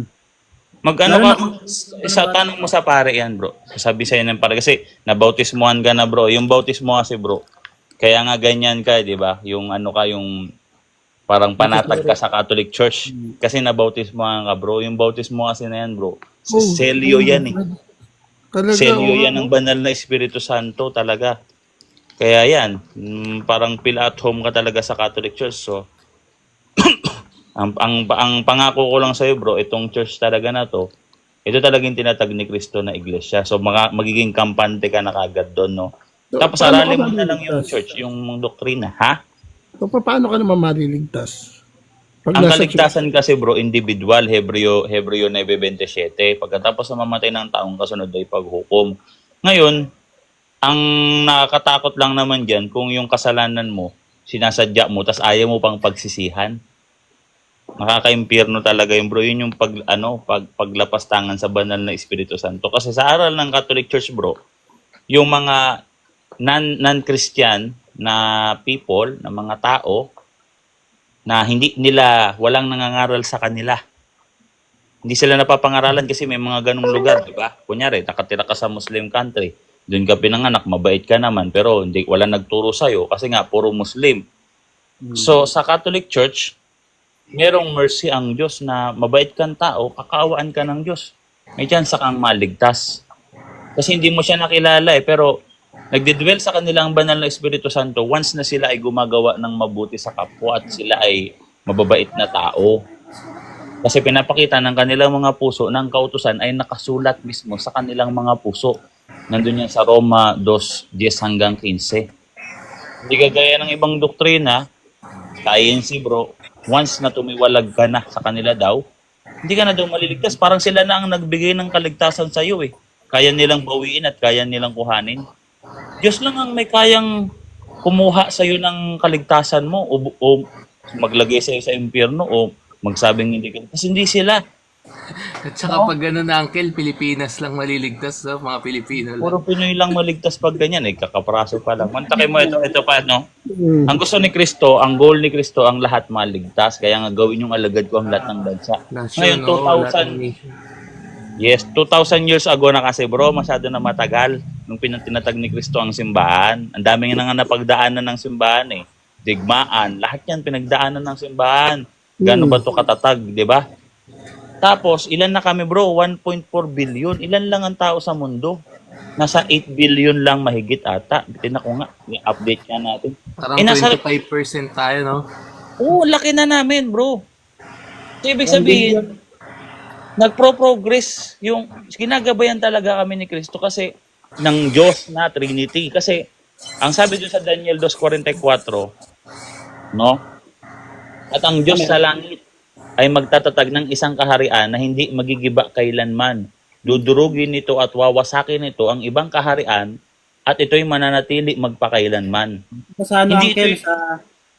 Isa tanong mo sa pare yan, bro. Sabi sa'yo ng pare kasi nabautismuhan ka na, bro. Yung bautismo kasi, bro, kaya nga ganyan ka, di ba? Yung yung parang panatag ka sa Catholic Church kasi nabautismuhan ka, bro. Yung bautismo kasi na yan, bro. Selyo yan Talaga, Selyo yan ng banal na Espiritu Santo talaga. Kaya yan, parang feel at home ka talaga sa Catholic Church. So, ang pangako ko lang sa'yo, bro, itong church talaga na to, ito talagang tinatag ni Kristo na iglesia. So, magiging kampante ka na kagad doon, no? So, Tapos aralin mo na lang yung church, yung doktrina, ha? So, paano ka naman maliligtas? Pag Ang nasa kaligtasan kasi, bro, individual, Hebreo 9:27. Pagkatapos na mamatay ng taong kasunod ay paghukom. Ngayon, ang nakakatakot lang naman dyan kung yung kasalanan mo, sinasadya mo, tas ayaw mo pang pagsisihan. Nakaka-impyerno talaga yung bro. Yun yung paglapastangan sa banal na Espiritu Santo. Kasi sa aral ng Catholic Church, bro, yung mga non-Christian na people, na mga tao, na walang nangangaral sa kanila. Hindi sila napapangaralan kasi may mga ganung lugar, di ba? Kunyari, nakatira ka sa Muslim country, doon ka pinanganak, mabait ka naman, pero wala nagturo sa'yo kasi nga, puro Muslim. So, sa Catholic Church, merong mercy ang Diyos na mabait kang tao, kakaawaan ka ng Diyos. May chance kang maligtas. Kasi hindi mo siya nakilala pero nagdidwell sa kanilang banal na Espiritu Santo once na sila ay gumagawa ng mabuti sa kapwa at sila ay mababait na tao. Kasi pinapakita ng kanilang mga puso ng kautusan ay nakasulat mismo sa kanilang mga puso. Nandun yan sa Roma 2:10 hanggang 15. Hindi kagaya ng ibang doktrina, sa INC, bro, once na tumiwalag ka na sa kanila daw, hindi ka na daw maliligtas. Parang sila na ang nagbigay ng kaligtasan sa iyo Kaya nilang bawiin at kaya nilang kuhanin. Diyos lang ang may kayang kumuha sa iyo ng kaligtasan mo o maglagay sa iyo sa impyerno o magsabing hindi ka. Kasi hindi sila. At saka pag gano'n na, Uncle, Pilipinas lang maliligtas, no? Mga Pilipino lang. Puro Pinoy lang maligtas pag ganyan eh. Kakapraso pa lang. Mantakay mo ito pa, no? Ang gusto ni Kristo, ang goal ni Kristo, ang lahat maligtas. Kaya nga gawin yung alagad ko ang lahat ng bansa. Ngayon, Nation, no? Lahat ng 2000, nation. yes, 2,000 years ago na kasi bro, masyado na matagal nung tinatag ni Kristo ang simbahan. Ang daming na nga napagdaanan ng simbahan eh. Digmaan, lahat yan pinagdaanan ng simbahan. Gano'n ba to katatag, di ba? Tapos, ilan na kami bro? 1.4 billion. Ilan lang ang tao sa mundo? Nasa 8 billion lang mahigit ata. Bitin ako nga, i-update nga natin. Parang nasa, 25% tayo, no? Oo, laki na namin bro. So, ibig sabihin, nagpro-progress yung ginagabayan talaga kami ni Kristo kasi ng Diyos na Trinity. Kasi, ang sabi doon sa Daniel 2:44, no? At ang Diyos sa langit ay magtatatag ng isang kaharian na hindi magigiba kailanman. Dudurugin nito at wawasakin nito ang ibang kaharian at ito'y mananatili magpakailanman. Sa ano, Hindi Uncle, ito- sa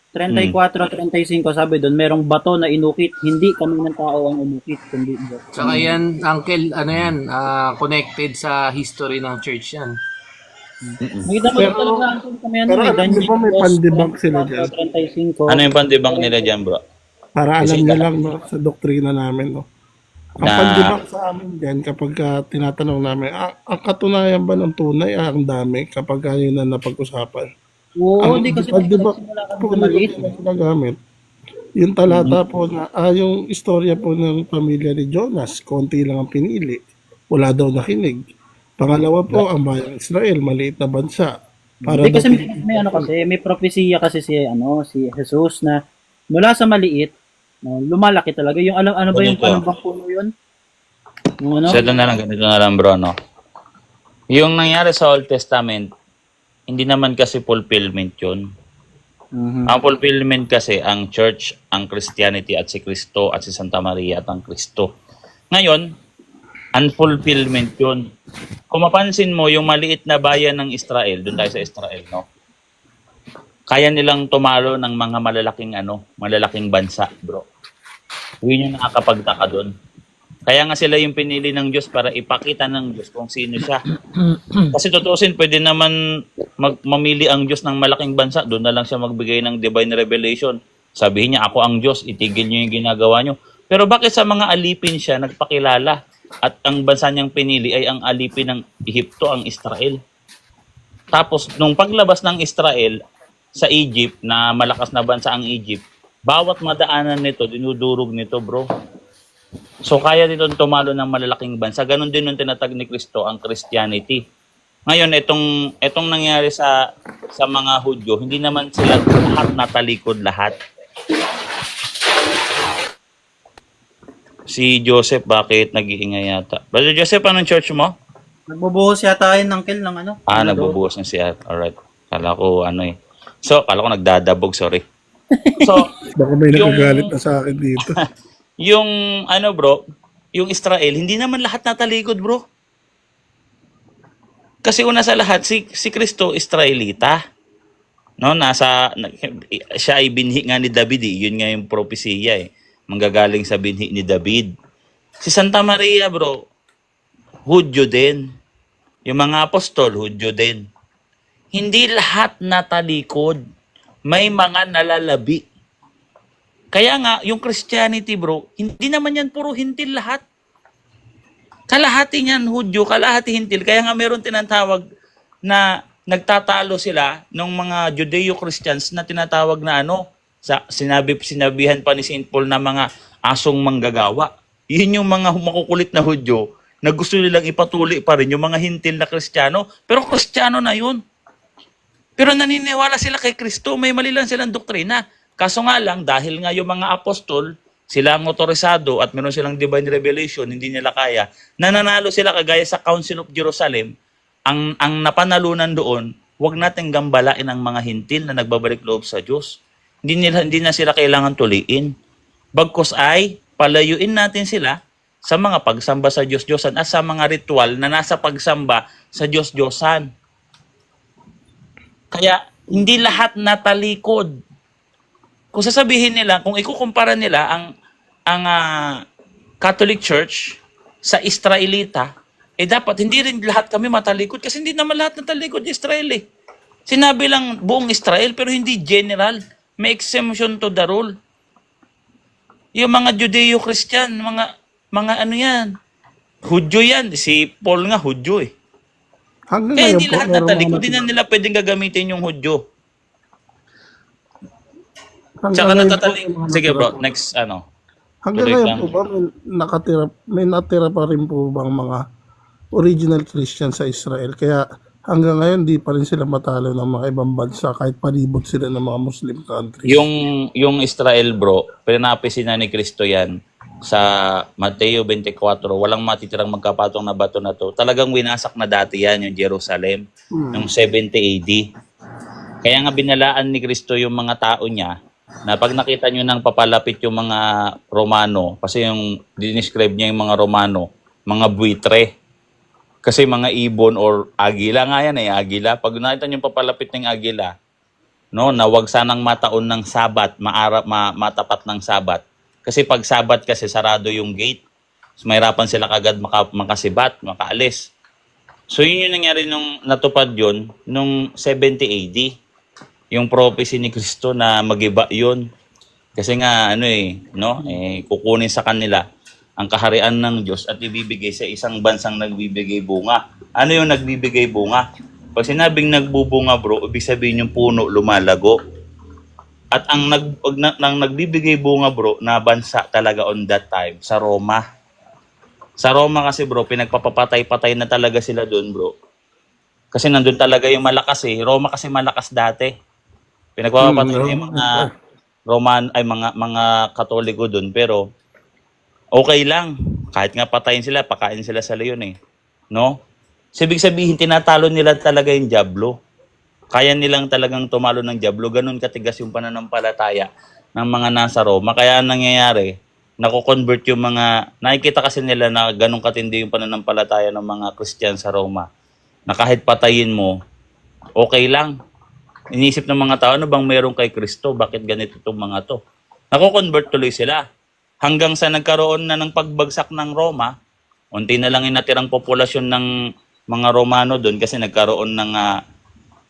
34-35, sabi doon, merong bato na inukit. Hindi kami ng tao ang umukit, kundi Diyos. Tsaka yan, Uncle, ano yan, connected sa history ng church yan. Makita mo talaga, Uncle, kami ano, pero alam Daniel niyo ba may pandebunk sila dyan? 34-35. Ano yung pandibang nila dyan bro? Para alam Kasi niyo lang no, sa doktrina namin. No? Ang Na- pandibak sa amin dyan, kapag tinatanong namin, ang katunayan ba ng tunay, ang dami kapag yun na napag-usapan. Oo, hindi kasi pandibak simula kami po na maliit. na ginagamit. Yung talata po na, yung istorya po ng pamilya ni Jonas, konti lang ang pinili. Wala daw nakinig. Pangalawa po, ang bayang Israel, maliit na bansa. Para Hindi kasi daw- may ano kasi, may propesiya kasi si Jesus na mula sa maliit, no, lumalaki talaga. Yung ano ba yung Ganito. panumbang puno yun? Yung ano? So, ito na lang, ganito na lang bro, no? Yung nangyari sa Old Testament, hindi naman kasi fulfillment yun. Mhm. Ang fulfillment kasi, ang church, ang Christianity at si Kristo at si Santa Maria at ang Kristo. Ngayon, unfulfillment yun. Kung mapansin mo, yung maliit na bayan ng Israel, doon tayo sa Israel, no? Kaya nilang tumalo ng mga malalaking bansa, bro. Yun yung nakakapagtaka doon. Kaya nga sila yung pinili ng Diyos para ipakita ng Diyos kung sino siya. Kasi tutusin, pwede naman mamili ang Diyos ng malaking bansa. Doon na lang siya magbigay ng divine revelation. Sabihin niya, ako ang Diyos, itigil niyo yung ginagawa niyo. Pero bakit sa mga alipin siya nagpakilala? At ang bansa niyang pinili ay ang alipin ng Ehipto, ang Israel. Tapos, nung paglabas ng Israel sa Egypt, na malakas na bansa ang Egypt, bawat madaanan nito, dinudurog nito, bro. So, kaya dito tumalo ng malalaking bansa. Ganon din yung tinatag ni Kristo, ang Christianity. Ngayon, itong nangyari sa mga Hudyo, hindi naman sila lahat natalikod lahat. Si Joseph, bakit nag-iingay yata? Brother Joseph, anong church mo? Nagbubuhos yata yun, Uncle, ng ano? Nagbubuhos na siya. Alright. Kala ko So, kala ko nagdadabog, sorry. So, Baka may Yung- nakagalit na sa akin dito. yung bro, yung Israel, hindi naman lahat natalikod, bro. Kasi una sa lahat, si Kristo, Israelita. No, siya ay binhi nga ni David, eh. Yun nga yung propesiya, eh. Manggagaling sa binhi ni David. Si Santa Maria, bro, Hudyo din. Yung mga apostol, Hudyo din. Hindi lahat natalikod. May mga nalalabi. Kaya nga, yung Christianity, bro, hindi naman yan puro hintil lahat. Kalahati niyan Hudyo, kalahati hintil. Kaya nga meron tinatawag na nagtatalo sila ng mga Judeo-Christians na tinatawag na sinabihan pa ni St. Paul na mga asong manggagawa. Yun yung mga makukulit na Hudyo na gusto nilang ipatuloy pa rin yung mga hintil na Kristiyano. Pero Kristiyano na yun. Pero naniniwala sila kay Kristo, may mali lang silang doktrina. Kaso nga lang, dahil nga yung mga apostol, sila ang otorisado at meron silang divine revelation, hindi nila kaya, nananalo sila kagaya sa Council of Jerusalem, ang napanalunan doon, huwag natin gambalain ang mga hintil na nagbabalik loob sa Diyos. Hindi na sila kailangan tuliin. Bagkus ay, palayuin natin sila sa mga pagsamba sa Diyos-Diyosan at sa mga ritual na nasa pagsamba sa Diyos-Diyosan. Kaya, hindi lahat natalikod. Kung sasabihin nila, kung ikukumpara nila ang Catholic Church, sa Israelita, dapat hindi rin lahat kami matalikod kasi hindi naman lahat natalikod Israel eh. Sinabi lang buong Israel pero hindi general. May exemption to the rule. Yung mga Judeo-Christian, mga ano yan, Hudyo yan. Si Paul nga Hudyo eh. Hanggang Kaya ngayon hindi po, lahat meron natalikod, mga hindi na nila pwedeng gagamitin yung Hudyo. hanggang Tsaka ngayon po, natatalikod. may mga Sige natira bro, po. next ano. Hanggang Tuloy ngayon lang. po ba may natira pa rin po bang mga original Christian sa Israel? Kaya hanggang ngayon di pa rin sila matalo ng mga ibang bansa kahit palibot sila ng mga Muslim countries. Yung Israel bro, pinapisin na ni Kristo yan sa Mateo 24, walang matitirang magkapatong na bato na to. Talagang winasak na dati yan, yung Jerusalem, noong 70 AD. Kaya nga binalaan ni Kristo yung mga tao niya na pag nakita nyo nang papalapit yung mga Romano, kasi yung dinescribe niya yung mga Romano, mga buitre. Kasi mga ibon or agila nga yan eh, agila. Pag nakita nyo papalapit ng agila, no, na wag sanang mataon ng Sabat, matapat ng Sabat. Kasi pag Sabat kasi sarado yung gate. So, mahirapan sila kagad makasibat, makaalis. So yun yung nangyari nung natupad yun nung 70 AD. Yung prophecy ni Kristo na magiba yun. Kasi nga ano kukunin sa kanila ang kaharian ng Diyos at ibibigay sa isang bansang nagbibigay bunga. Ano yung nagbibigay bunga? Pag sinabing nagbubunga bro, ibig sabihin yung puno lumalago. At ang nagbibigay bunga bro na bansa talaga on that time, sa Roma. Sa Roma kasi bro, pinagpapapatay-patay na talaga sila doon bro. Kasi nandun talaga yung malakas eh. Roma kasi malakas dati. Pinagpapapatay na yung mga mga Katoliko doon. Pero okay lang. Kahit nga patayin sila, pakain sila sa leon eh. No? So, ibig sabihin, tinatalo nila talaga yung Diablo. Kaya nilang talagang tumalo ng Diablo. Ganun katigas yung pananampalataya ng mga nasa Roma. Kaya ang nangyayari, nako-convert yung mga, nakikita kasi nila na ganun katindi yung pananampalataya ng mga Christian sa Roma. Na kahit patayin mo, okay lang. Inisip ng mga tao, ano bang meron kay Kristo? Bakit ganito itong mga to? Nako-convert tuloy sila. Hanggang sa nagkaroon na ng pagbagsak ng Roma, unti na lang yung natirang populasyon ng mga Romano doon kasi nagkaroon ng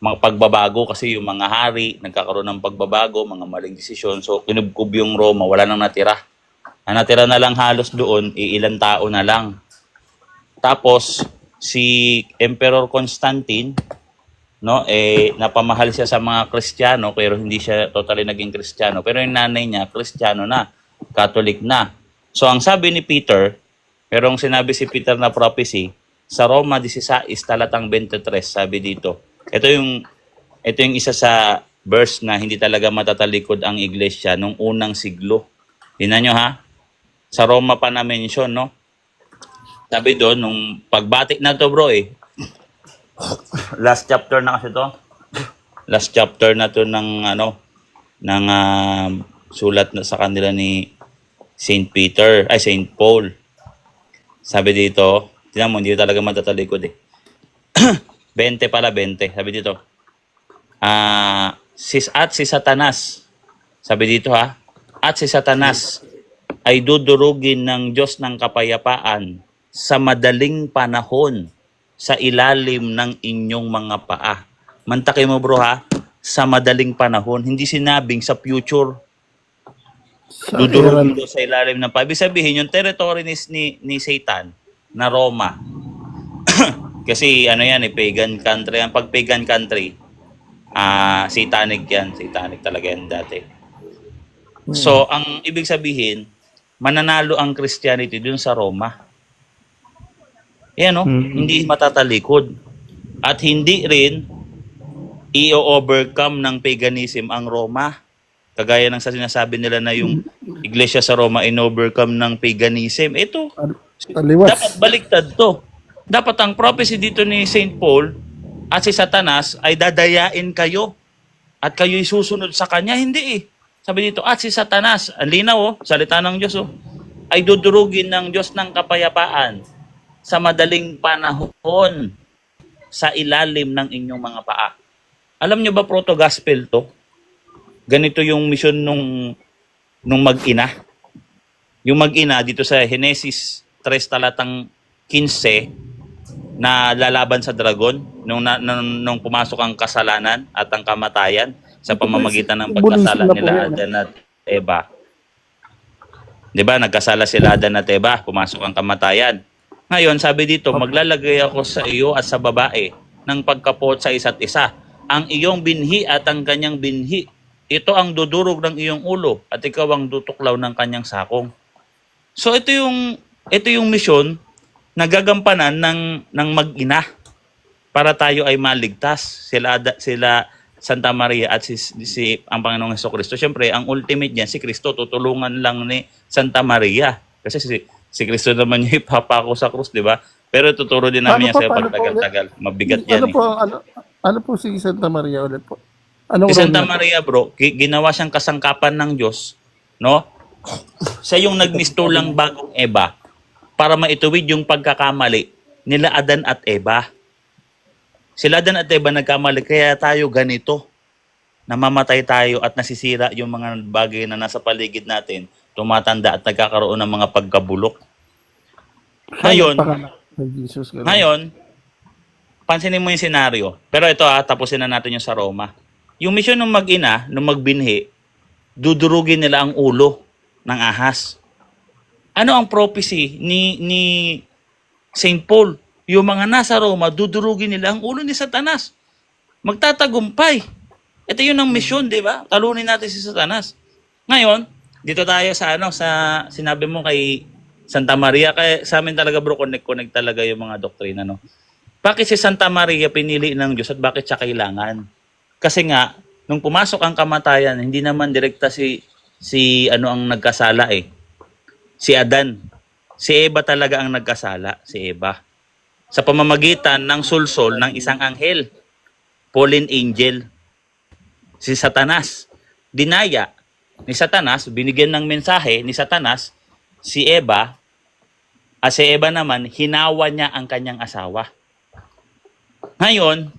mga pagbabago kasi yung mga hari, nagkakaroon ng pagbabago, mga maling desisyon. So, kinubkob yung Roma, wala nang natira. Ang natira na lang halos doon, ilang tao na lang. Tapos, si Emperor Constantine, no, napamahal siya sa mga Kristiyano, pero hindi siya totally naging Kristiyano. Pero yung nanay niya, Kristiyano na, Catholic na. So, ang sabi ni Peter, merong sinabi si Peter na prophecy, sa Roma 16, talatang 23, sabi dito, ito yung isa sa verse na hindi talaga matatalikod ang iglesia nung unang siglo. Tingnan nyo ha. Sa Roma pa na mention, no? Sabi doon, nung pagbati na to bro last chapter na kasi to. Last chapter na to ng sulat na sa kanila ni Saint Paul. Sabi dito, tingnan mo, hindi talaga matatalikod eh. 20 pala, 20. Sabi dito, si Satanas, sabi dito ha, at si Satanas ay dudurugin ng Diyos ng kapayapaan sa madaling panahon sa ilalim ng inyong mga paa. Mantakin mo bro ha, sa madaling panahon, hindi sinabing sa future. Dudurugin doon sa ilalim ng paa. Ibig sabihin, yung territory ni Satan na Roma, kasi yan pagan country. Ang pag pagan country, satanic yan. Satanic talaga yan dati. So, ang ibig sabihin, mananalo ang Christianity dun sa Roma. Yan hindi matatalikod. At hindi rin i-overcome ng paganism ang Roma. Kagaya ng sa sinasabi nila na yung iglesia sa Roma in-overcome ng paganism. Ito, dapat baliktad to. Dapat ang prophecy dito ni St. Paul at si Satanas ay dadayain kayo at kayo'y susunod sa kanya. Hindi eh. Sabi dito, at si Satanas, ang linaw salita ng Diyos ay dudurugin ng Diyos ng kapayapaan sa madaling panahon sa ilalim ng inyong mga paa. Alam nyo ba proto-gospel to? Ganito yung mission nung mag-ina. yung mag-ina dito sa Genesis 3 talatang 15 na lalaban sa dragon nung pumasok ang kasalanan at ang kamatayan sa pamamagitan ng pagkasala Bulismo na po nila yan. Adan at Eva. 'Di ba? Nagkasala sila Adan at Eva, pumasok ang kamatayan. Ngayon, sabi dito, maglalagay ako sa iyo at sa babae ng pagkapot sa isa't isa. Ang iyong binhi at ang kanyang binhi, ito ang dudurog ng iyong ulo at ikaw ang tutuklaw ng kanyang sakong. So ito yung misyon na gagampanan ng mag-ina para tayo ay maligtas. Sila Santa Maria at si ang Panginoong Hesukristo. Siyempre, ang ultimate niyan si Kristo, tutulungan lang ni Santa Maria. Kasi si Kristo naman yung ipapako sa krus, di ba? Pero tuturo din namin yan sa pagtagal-tagal. Mabigat yan. Ano po si Santa Maria ulit po? Anong Si Santa role niya? Maria, bro, ginawa siyang kasangkapan ng Diyos, no? Siya yung nagmistulang bagong Eva para maituwid yung pagkakamali nila Adan at Eva. Sila Adan at Eva nagkamali, kaya tayo ganito. Namamatay tayo at nasisira yung mga bagay na nasa paligid natin, tumatanda at nagkakaroon ng mga pagkabulok. Ngayon, Ay, Jesus, ganun. Ngayon, pansinin mo yung senaryo. Pero ito tapusin na natin yung sa Roma. Yung misyon ng mag-ina, ng magbinhi, dudurugin nila ang ulo ng ahas. Ano ang prophecy ni St. Paul? Yung mga nasa Roma, dudurugin nila ang ulo ni Satanas. Magtatagumpay. Ito yun ang misyon, di ba? Talunin natin si Satanas. Ngayon, dito tayo sa sinabi mo kay Santa Maria, kaya sa amin talaga bro, connect talaga yung mga doktrina, no? Bakit si Santa Maria pinili ng Diyos at bakit siya kailangan? Kasi nga, nung pumasok ang kamatayan, hindi naman direkta si ang nagkasala eh. Si Adan. Si Eva talaga ang nagkasala, si Eva. Sa pamamagitan ng sulsol ng isang anghel, fallen angel, si Satanas. Dinaya ni Satanas, binigyan ng mensahe ni Satanas, si Eva, si Eva naman, hinawa niya ang kanyang asawa. Ngayon,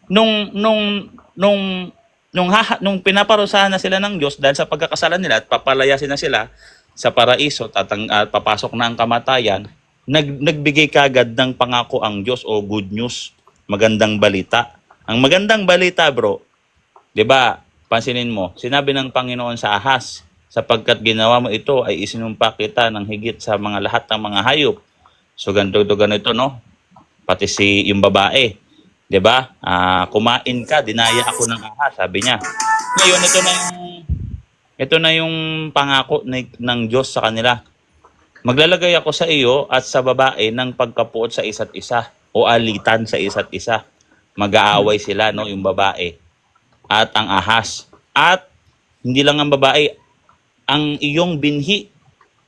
nung pinaparusahan na sila ng Diyos dahil sa pagkakasalan nila at papalayasin na sila sa paraiso at papasok na ang kamatayan, nagbigay kagad ng pangako ang Diyos o good news, magandang balita. Ang magandang balita, bro, 'di ba? Pansinin mo, sinabi ng Panginoon sa ahas, sapagkat ginawa mo ito ay isinumpa kita ng higit sa mga lahat ng mga hayop. So ganito, no? Pati yung babae, 'di ba? Kumain ka, dinaya ako ng ahas, sabi niya. Ngayon ito na yung pangako ng Diyos sa kanila. Maglalagay ako sa iyo at sa babae ng pagkapuot sa isa't isa o alitan sa isa't isa. Mag-aaway sila, no, yung babae at ang ahas. At hindi lang ang babae, ang iyong binhi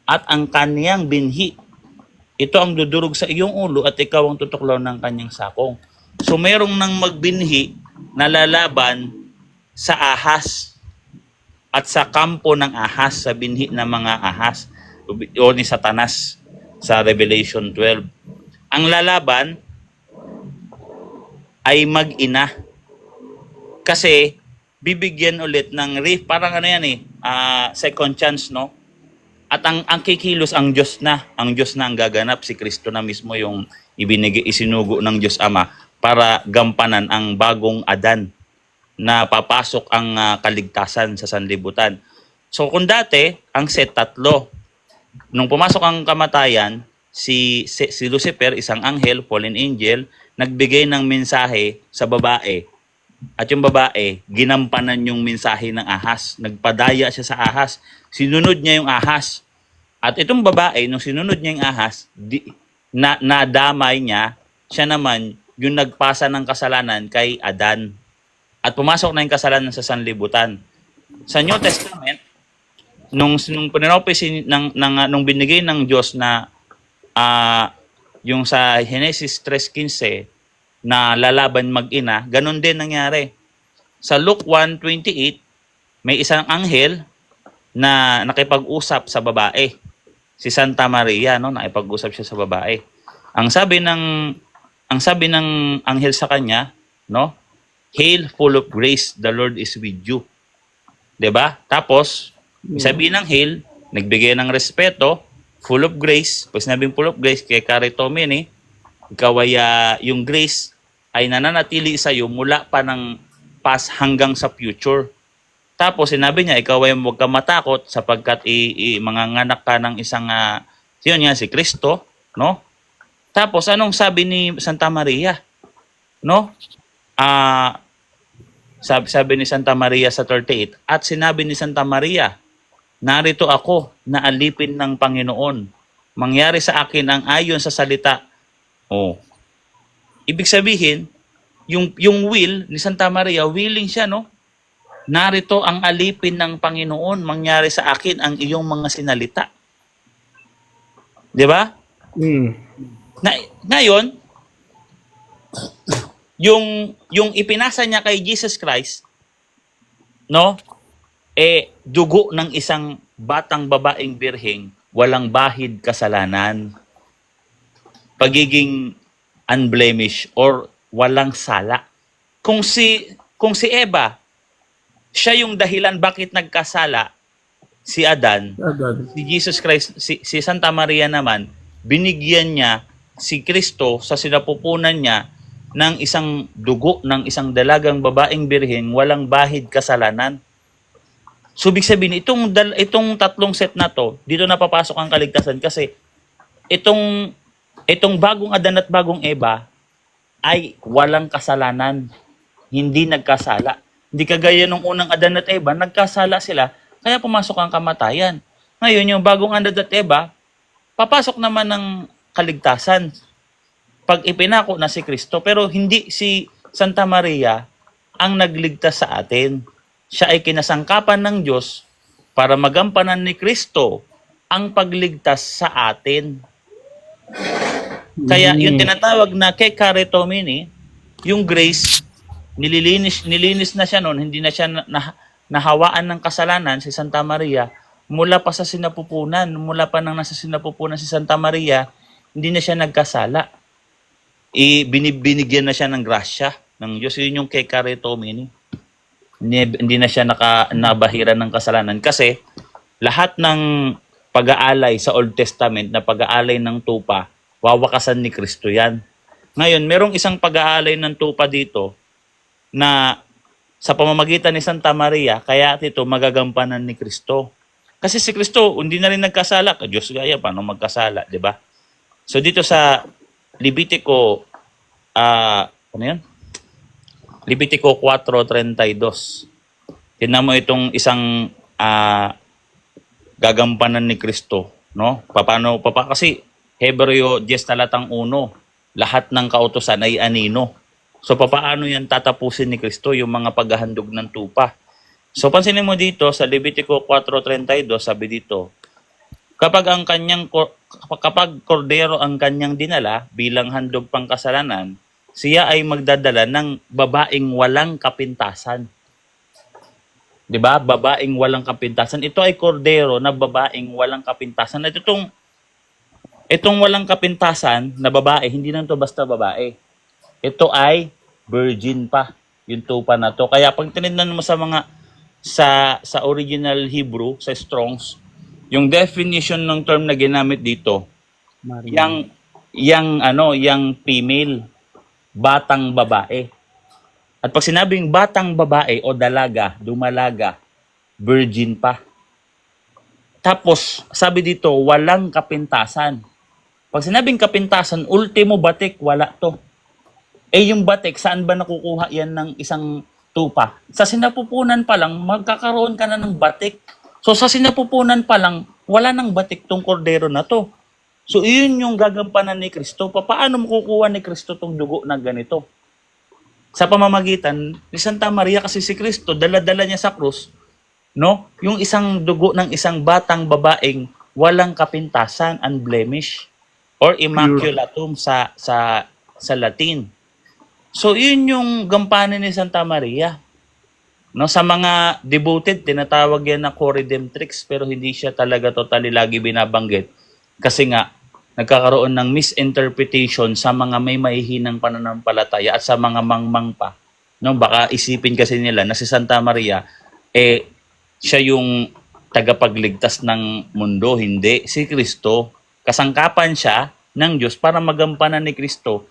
at ang kaniyang binhi. Ito ang dudurog sa iyong ulo at ikaw ang tutuklaw ng kanyang sakong. So merong nang magbinhi na lalaban sa ahas at sa kampo ng ahas, sa binhi ng mga ahas o ni Satanas sa Revelation 12. Ang lalaban ay mag-ina. Kasi bibigyan ulit ng parang ano yan second chance, no? At ang kikilos ang Diyos na ang gaganap, si Kristo na mismo yung isinugo ng Diyos Ama para gampanan ang bagong Adan na papasok ang kaligtasan sa sanlibutan. So kung dati ang set 3, nung pumasok ang kamatayan, si Lucifer, isang anghel, fallen angel, nagbigay ng mensahe sa babae. At yung babae, ginampanan yung mensahe ng ahas. Nagpadaya siya sa ahas. Sinunod niya yung ahas. At itong babae, nung sinunod niya yung ahas, nadamay niya, siya naman yung nagpasa ng kasalanan kay Adan. At pumasok na yung kasalanan sa sanlibutan. Sa New Testament, nung pinopisi nung binigay ng Diyos na yung sa Genesis 3:15 na lalaban mag-ina, ganun din nangyari. Sa Luke 1:28, may isang anghel na nakipag-usap sa babae. Si Santa Maria, no, nakipag-usap siya sa babae. Ang sabi ng anghel sa kanya, no, "Hail, full of grace, the Lord is with you." 'Di ba? Tapos, sabi ng hail, nagbigay ng respeto, full of grace. Pag sinabing full of grace, kay Caritomini, ikaw ay yung grace ay nananatili sa iyo mula pa ng past hanggang sa future. Tapos sinabi niya, ikaw ay huwag ka matakot sapagkat manganganak ka ng isang, yun nga, si Kristo, no? Tapos anong sabi ni Santa Maria? No? Sabi ni Santa Maria sa 38, at sinabi ni Santa Maria, narito ako na alipin ng Panginoon. Mangyari sa akin ang ayon sa salita. Oh. Ibig sabihin, yung will ni Santa Maria, willing siya, no? Narito ang alipin ng Panginoon, mangyari sa akin ang iyong mga sinalita. 'Di ba? Ngayon, yung ipinasa niya kay Jesus Christ, no? Dugo ng isang batang babaeng birheng, walang bahid kasalanan. Pagiging unblemished or walang sala. Kung si Eva, siya yung dahilan bakit nagkasala si Adan, si Jesus Christ, si Santa Maria naman, binigyan niya si Kristo sa sinapupunan niya ng isang dugo ng isang dalagang babaeng birhen, walang bahid kasalanan. So, ibig sabihin, itong tatlong set na to, dito na papasok ang kaligtasan kasi itong bagong Adan at bagong Eva ay walang kasalanan, hindi nagkasala. Hindi kagaya nung unang Adan at Eva, nagkasala sila, kaya pumasok ang kamatayan. Ngayon, yung bagong Adan at Eva, papasok naman ng kaligtasan pag ipinako na si Kristo. Pero hindi si Santa Maria ang nagligtas sa atin. Siya ay kinasangkapan ng Diyos para magampanan ni Kristo ang pagligtas sa atin. Kaya yung tinatawag na kay Caritomini, yung grace, nilinis na siya noon, hindi na siya nahawaan ng kasalanan si Santa Maria mula pa sa sinapupunan, mula pa nang nasa sinapupunan si Santa Maria, hindi na siya nagkasala. Binibigyan na siya ng grasya ng Diyos. Yun yung kay Caritomini. Hindi na siya nabahiran ng kasalanan kasi lahat ng pag-aalay sa Old Testament na pag-aalay ng tupa, wawakasan ni Kristo yan. Ngayon, merong isang pag-aalay ng tupa dito na sa pamamagitan ni Santa Maria, kaya ito magagampanan ni Kristo. Kasi si Kristo, hindi na rin nagkasala. Diyos gaya, paano magkasala, di ba? So dito sa Levitico, ano yan? Levitico 4:32. Tingnan mo itong isang gagampanan ni Kristo, no? Kasi Hebreo 10 talatang 1, lahat ng kautusan ay anino. So papaano yan tatapusin ni Kristo yung mga paghahandog ng tupa? So pansinin mo dito sa Levitico 4:32, sabi dito, kapag kordero ang kanyang dinala bilang handog pang kasalanan, siya ay magdadala ng babaeng walang kapintasan. 'Di ba? Babaeng walang kapintasan. Ito ay kordero na babaeng walang kapintasan. At itong walang kapintasan na babae, hindi lang to basta babae. Ito ay virgin pa, yung tupa na to. Kaya pag tinignan mo sa original Hebrew, sa Strong's, yung definition ng term na ginamit dito, yang female, batang babae. At pag sinabing batang babae o dalaga, dumalaga, virgin pa. Tapos, sabi dito, walang kapintasan. Pag sinabing kapintasan, ultimo batik, wala to. Yung batik, saan ba nakukuha yan ng isang tupa? Sa sinapupunan pa lang, magkakaroon ka na ng batik. So sa sinapupunan pa lang, wala nang batik tong kordero na to. So iyon yung gagampanan ni Kristo. Paano makukuha ni Kristo tong dugo na ganito? Sa pamamagitan ni Santa Maria, kasi si Kristo, dala-dala niya sa krus, no? Yung isang dugo ng isang batang babaeng walang kapintasan, unblemished, or immaculatum sa Latin. So, yun yung gampanan ni Santa Maria. No, sa mga devoted, tinatawag yan na co-redemptrix, pero hindi siya talaga totally lagi binabanggit. Kasi nga, nagkakaroon ng misinterpretation sa mga may mahihinang pananampalataya at sa mga mangmang pa. No, baka isipin kasi nila na si Santa Maria, siya yung tagapagligtas ng mundo, hindi. Si Kristo, kasangkapan siya ng Diyos para magampanan ni Kristo.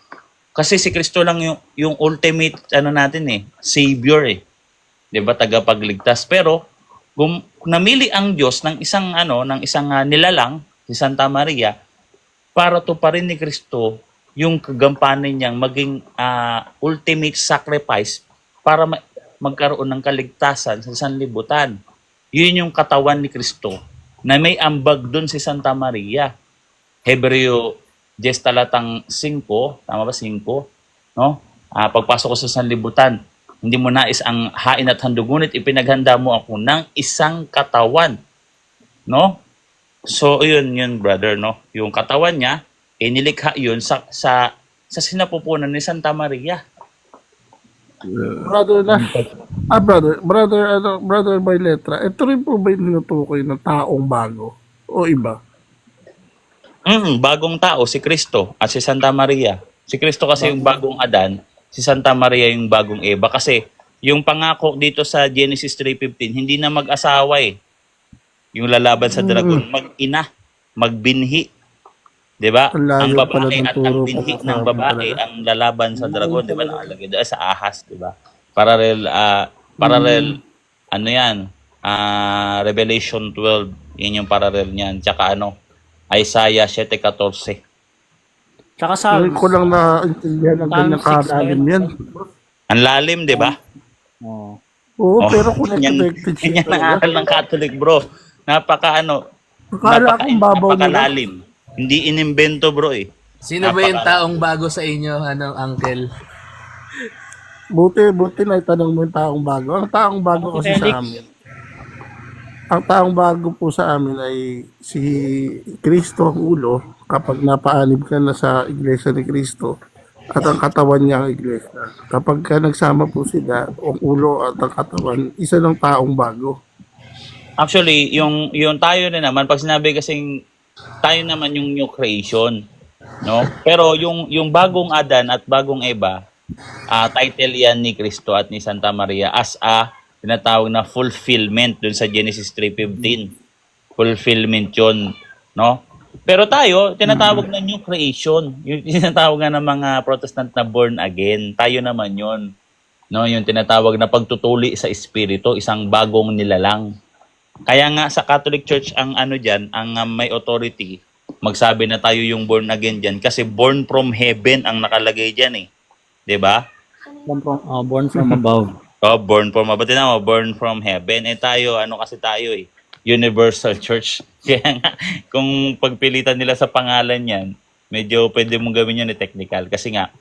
Kasi si Kristo lang yung ultimate natin savior 'Di ba? Tagapagligtas. Pero kung namili ang Diyos ng isang nilalang, si Santa Maria, para to pa rin ni Kristo yung kagampanan niyang maging ultimate sacrifice para magkaroon ng kaligtasan sa sanlibutan. Yun yung katawan ni Kristo na may ambag doon si Santa Maria. Hebreo 10 talatang 5, tama ba 5? No? Pagpasok ko sa sanlibutan, hindi mo nais ang hain at handog, ngunit ipinaghanda mo ako ng isang katawan. No? So, yun brother, no? Yung katawan niya, nilikha yun sa sinapupunan ni Santa Maria. Brother by letra, ito rin po ba yung tinutukoy na taong bago o iba? Bagong tao, si Kristo at si Santa Maria. Si Kristo kasi yung bagong Adan, si Santa Maria yung bagong Eva. Kasi yung pangako dito sa Genesis 3:15, hindi na mag-asawa Yung lalaban sa dragon, mag-ina, magbinhi. 'Di ba? Ang layo Ang pala babae ng at turo ang po binhi sa ng akin babae talaga. ang lalaban sa dragon, 'di ba? Nakalagay doon sa ahas, 'di ba? Parallel Revelation 12, yan yung parallel niyan. Tsaka Isaiah 7:14. Tsaka Hindi Psalms. ko lang naintindihan ang Psalm ganyang 6 kalalim yan. Ang lalim, 'di ba? Oh. Oo, Oh, pero yan, connected siya yan ang talaga. aral ng Catholic, bro. Akala kong babaw nila. Napakalalim. Hindi inimbento, bro Sino ba yung taong bago sa inyo, uncle? Buti na itanong mo yung taong bago. Ang taong bago kasi sa amin. Ang taong bago po sa amin ay si Kristo ang ulo kapag napaanib ka na sa iglesia ni Kristo at ang katawan niya ang iglesia. Kapag ka nagsama po sila, ang ulo at ang katawan, isa ng taong bago. Actually, yung tayo na naman, pag sinabi kasing tayo naman yung new creation, no? Pero yung bagong Adan at bagong Eva, title yan ni Kristo at ni Santa Maria as tinatawag na fulfillment dun sa Genesis 3:15. Fulfillment yun, no? Pero tayo, tinatawag na new creation. Yung tinatawag nga ng mga Protestant na born again. Tayo naman yun. No, yung tinatawag na pagtutuli sa espiritu, isang bagong nilalang. Kaya nga sa Catholic Church ang diyan, ang may authority, magsabi na tayo yung born again diyan kasi born from heaven ang nakalagay diyan 'Di ba? Born from above. Oh, born from above. Tingnan mo, born from heaven. Tayo, kasi tayo Universal Church. Kaya nga, kung pagpilitan nila sa pangalan yan, medyo pwede mong gawin yun technical. Kasi nga,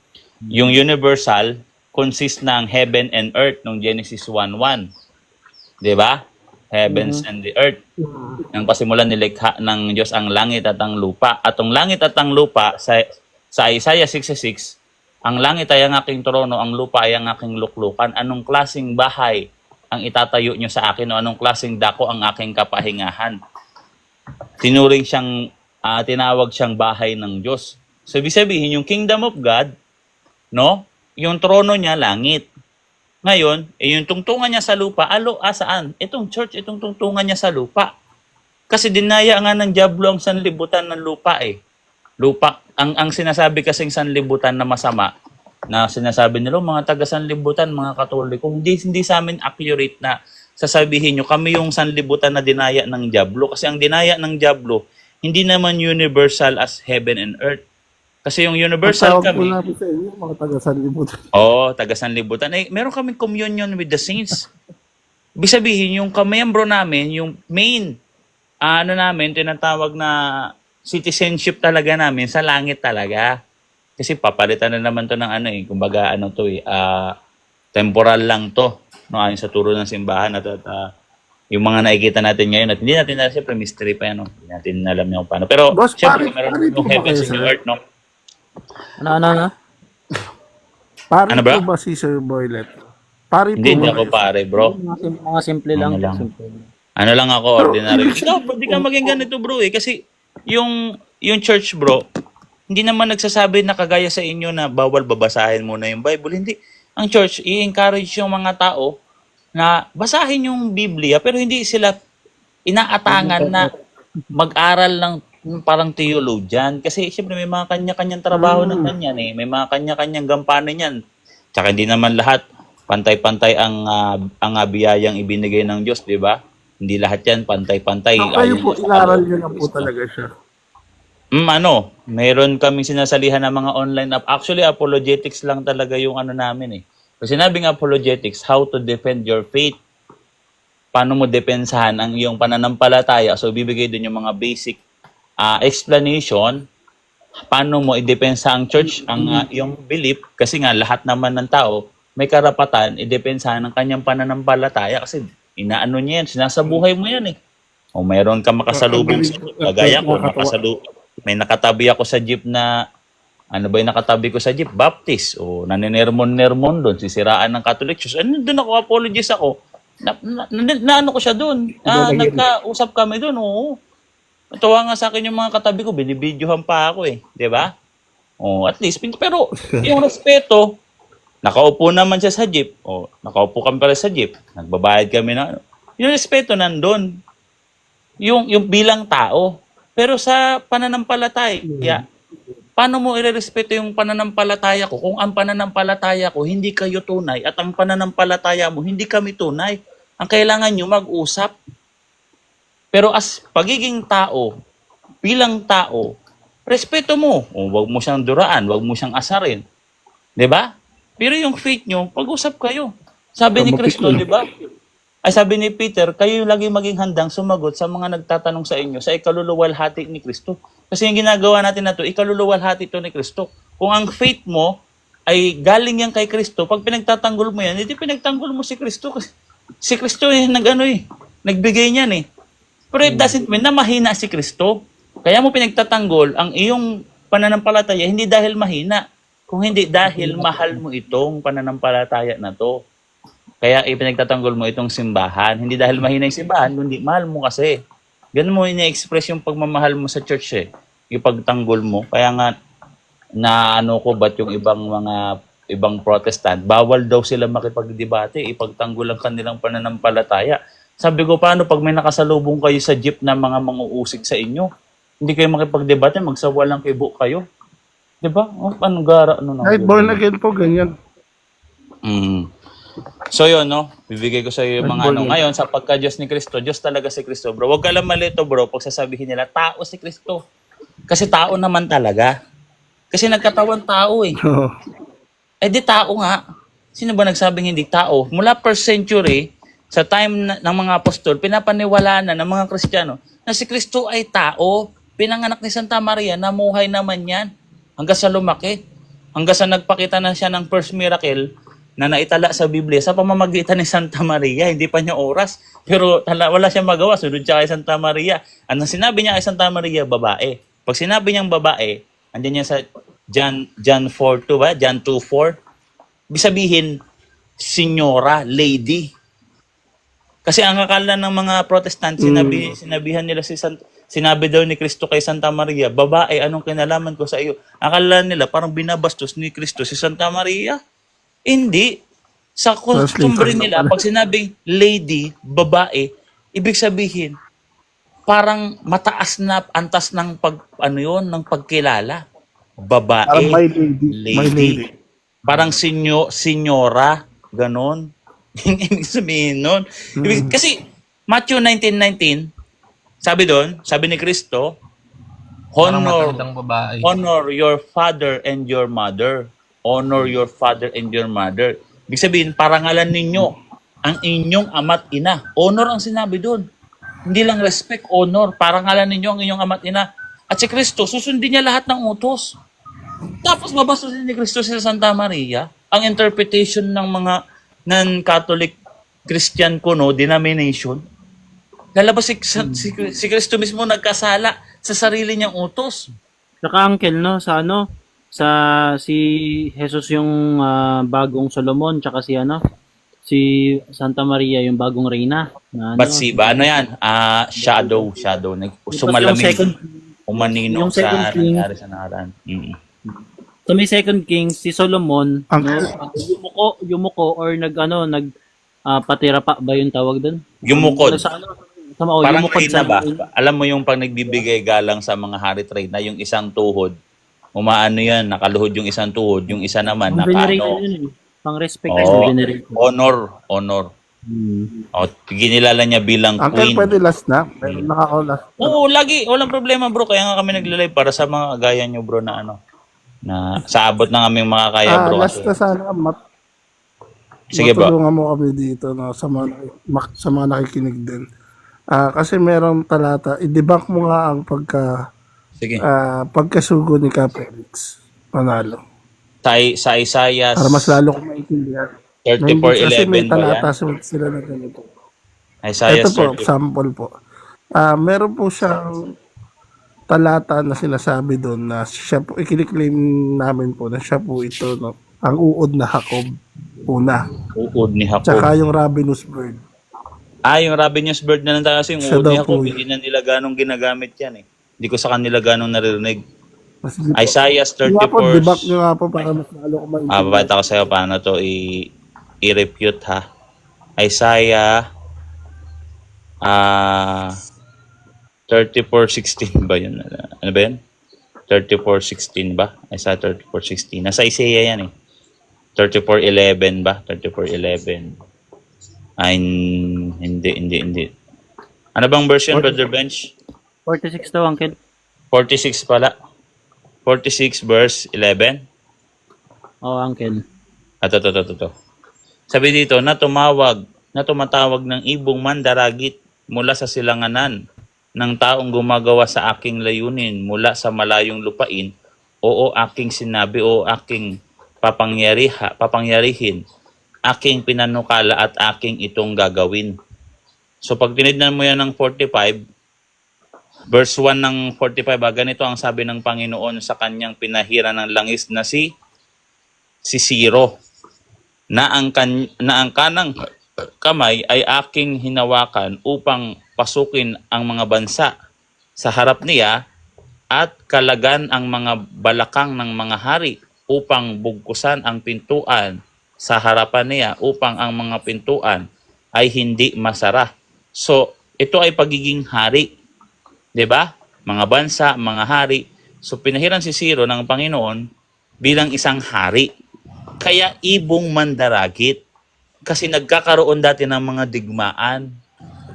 yung universal consists ng heaven and earth nung Genesis 1:1. 'Di ba? Heavens and the earth. Nang pasimulan nilikha ng Diyos ang langit at ang lupa. At ang langit at ang lupa, sa Isaiah 66, ang langit ay ang aking trono, ang lupa ay ang aking luklukan. Anong klaseng bahay ang itatayo nyo sa akin o anong klaseng dako ang aking kapahingahan? Tinuring siyang, tinawag siyang bahay ng Diyos. So, ibig sabihin, yung kingdom of God, no? Yung trono niya, langit. Ngayon, yung tungtungan niya sa lupa, saan? Itong church, itong tungtungan niya sa lupa. Kasi dinaya nga ng diablo ang sanlibutan ng lupa Lupa, ang sinasabi kasing sanlibutan na masama, na sinasabi nila, mga taga sanlibutan, mga Katoliko, hindi sa amin accurate na sasabihin nyo, kami yung sanlibutan na dinaya ng diablo. Kasi ang dinaya ng diablo, hindi naman universal as heaven and earth. Kasi yung universal Ang tawag po kami, namin sa inyo, mga taga-sanlibutan. taga sanlibutan, meron kaming communion with the saints. Ibig sabihin, yung kamiyembro namin, yung main, namin, tinatawag na citizenship talaga namin, sa langit talaga. Kasi papalitan na naman to ng kumbaga temporal lang to, no, ayon sa turo ng simbahan at yung mga nakikita natin ngayon at hindi natin na siyempre mystery pa yan, no? Hindi natin alam yung paano. Pero Boss, siyempre pare meron po yung ba heavens kayo, and sir? earth, no? Ano? Pare Ano ba? po ba si Sir Boylet? Pare po Hindi ba ako kayo? pare, bro. Mga simple lang. Ano lang? Simple. Ano lang ako, ordinary. Ikaw, hindi ka maging ganito, bro, kasi yung church, bro, hindi naman nagsasabi na kagaya sa inyo na bawal babasahin muna yung Bible. Hindi. Ang church, i-encourage yung mga tao na basahin yung Biblia, pero hindi sila inaatangan na mag-aral ng parang theologian. Kasi siyempre may mga kanya-kanyang trabaho na kanyan eh. May mga kanya-kanyang gampanin yan. Tsaka hindi naman lahat pantay-pantay ang biyayang ibinigay ng Diyos, di ba? Hindi lahat yan pantay-pantay. Kayo Ayon po, sa inaral kalooban nyo ni lang po Kristo. talaga siya. Meron kaming sinasalihan ng mga online app. Actually, apologetics lang talaga yung ano namin eh. Kasi sinabing apologetics, how to defend your faith. Paano mo depensahan ang iyong pananampalataya. So, bibigay din yung mga basic explanation. Paano mo idepensa ang church, ang iyong belief. Kasi nga, lahat naman ng tao may karapatan idepensahan ang kanyang pananampalataya. Kasi inaano niya yan, sinasabuhay mo yan eh. O mayroon ka makasalubong sa jeep. Kagaya ko, may nakatabi ako sa jeep na, ano ba yung nakatabi ko sa jeep? Baptist. O naninermon-nermon doon, sisiraan ng Catholic Church. Doon ako, apologies ako. Ano ko siya doon. Nagkausap kami doon, oo. Natuwa nga sa akin yung mga katabi ko, binibidyohan pa ako eh. Di ba? O, at least, pero yung respeto, nakaupo naman siya sa jeep. O, nakaupo kami pala sa jeep. Nagbabayad kami na, yung respeto nandun. Yung bilang tao. Pero sa pananampalataya, paano mo irerespeto yung pananampalataya ko kung ang pananampalataya ko hindi kayo tunay at ang pananampalataya mo hindi kami tunay? Ang kailangan nyo mag-usap. Pero as pagiging tao, bilang tao, respeto mo. O, wag mo siyang duraan, wag mo siyang asarin. 'Di ba? Pero yung faith nyo, pag-usap kayo. Sabi ni Kristo, 'di ba? Ay sabi ni Peter, kayo yung lagi maging handang sumagot sa mga nagtatanong sa inyo sa ikaluluwalhati ni Kristo. Kasi yung ginagawa natin na to, ikaluluwalhati to ni Kristo. Kung ang faith mo ay galing yan kay Kristo, pag pinagtatanggol mo yan, hindi pinagtanggol mo si Kristo. Kasi si Kristo nagbigay niyan eh. Pero it doesn't mean na mahina si Kristo. Kaya mo pinagtatanggol ang iyong pananampalataya, hindi dahil mahina, kung hindi dahil mahal mo itong pananampalataya na to. Kaya ipinagtatanggol mo itong simbahan. Hindi dahil mahina yung simbahan, kundi mahal mo kasi. Ganun mo ina-express yung pagmamahal mo sa church eh. Yung pagtanggol mo. Kaya nga, ba't yung ibang protestant, bawal daw sila makipagdebate, ipagtanggol ang kanilang pananampalataya. Sabi ko, paano pag may nakasalubong kayo sa jeep na mga manguusig sa inyo? Hindi kayo makipagdebate, magsawalang kibo kayo. Diba? Anong gara? Kahit born again po, ganyan. So yun, no? Bibigay ko sa iyo yung mga ngayon sa pagka-Diyos ni Kristo. Diyos talaga si Kristo, bro. Huwag ka lang malito, bro, pag sasabihin nila, tao si Kristo. Kasi tao naman talaga. Kasi nagkatawan tao eh. Eh di tao nga. Sino ba nagsabing hindi tao? Mula first century, sa time ng mga apostol, pinapaniwalaan na ng mga Kristiyano na si Kristo ay tao. Pinanganak ni Santa Maria, namuhay naman yan. Hanggang sa lumaki. Hanggang sa nagpakita na siya ng first miracle na naitala sa Biblia sa pamamagitan ni Santa Maria. Hindi pa niya oras. Pero wala siyang magawa. Sunod siya kay Santa Maria. Ano sinabi niya kay Santa Maria? Babae. Pag sinabi niyang babae, andyan niya sa John 4:2 ba? John 2:4. Ibig sabihin, senyora, lady. Kasi ang akala ng mga Protestant, sinabihan nila sinabi daw ni Kristo kay Santa Maria, babae, anong kinalaman ko sa iyo? Akala nila parang binabastos ni Kristo si Santa Maria. Hindi. Sa costumbre nila, pag sinabing lady, babae, ibig sabihin, parang mataas na antas ng ng pagkilala. Babae, Parang my lady. My lady. Parang senyora, ganon. Ibig sabihin nun. Kasi Matthew 19:19, sabi ni Kristo, honor your father and your mother. Honor your father and your mother. Ibig sabihin, parangalan ninyo ang inyong ama't ina. Honor ang sinabi doon. Hindi lang respect, honor. Parangalan ninyo ang inyong ama't ina. At si Kristo, susundin niya lahat ng utos. Tapos mabastusin ni Kristo sa Santa Maria ang interpretation ng mga non-Catholic Christian denomination. Lalabas si Kristo mismo nagkasala sa sarili niyang utos. Saka uncle, no, sa si Jesus yung bagong Solomon, tsaka si Santa Maria yung bagong reyna. Bathsheba, yan? Shadow. Sumalamig. Umaninong sa nangyari sa nakaraan. So may Second Kings, si Solomon, yumuko or patira pa ba yung tawag doon? Yumukod. Tama, Parang yumukod reyna sa ba? Alam mo yung pag nagbibigay galang sa mga hari reyna, yung isang tuhod, umaano yan, nakaluhod yung isang tuhod, yung isa naman, pang veneration nakaano. yun eh. Pang respect Oo, and veneration. honor. O, ginilala niya bilang Uncle, queen. pwede last na? Meron nakaka-last. Oo, lagi. Walang problema, bro. Kaya nga kami nagla-live para sa mga gaya nyo, bro, na ano, na sa abot ng aming mga kaya, bro. Last Kasi, na sana. sige, bro. Matulungan mo kami dito no, sa mga nakikinig din. Kasi merong talata, i-debunk mo nga ang Sige. pagkasugo ni Felix Panalo. Sa Isaiah Para mas lalo ko maintindihan. Kasi may 34:11 ba yan? talata sila na ganito. Isaiah Ito po, 34. sample po. Meron po siyang talata na sinasabi doon na siya po, ikiniklaim namin po na siya po ito, no? Ang uod na Jacob, una. Uod ni Jacob. Tsaka yung ravenous bird. Yung ravenous bird na nang kasi yung Siya uod ni daw Jacob, po hindi na nila ganong ginagamit yan eh. Hindi ko sa kanila ganong naririnig. Sige po. Isaiah Nga po, 34. debunk nyo nga po para mas lalo ko maintindihan. Papakita ko sa'yo paano to i-refute ha. Isaiah 34:16 ba yun? Ano ba yun? 34:16 ba? Isaiah 34:16. Nasa Isaiah yan eh. 34:11 ba? 34:11. Hindi. Ano bang version, Brother Bench? 46 daw, Uncle. 46 pala. 46 verse 11. Oo, Uncle. Ito. Sabi dito, na tumatawag ng ibong mandaragit mula sa silanganan ng taong gumagawa sa aking layunin mula sa malayong lupain, oo aking sinabi, oo aking papangyarihin, aking pinanukala at aking itong gagawin. So pag tinignan mo yan ng 45, verse 1 ng 45, ganito ang sabi ng Panginoon sa kanyang pinahira ng langis na si Ciro, na ang kanang kamay ay aking hinawakan upang pasukin ang mga bansa sa harap niya at kalagan ang mga balakang ng mga hari upang bugkusan ang pintuan sa harapan niya upang ang mga pintuan ay hindi masara. So, ito ay pagiging hari. 'Di ba? Mga bansa, mga hari. So, pinahiran si Ciro ng Panginoon bilang isang hari. Kaya ibong mandaragit. Kasi nagkakaroon dati ng mga digmaan.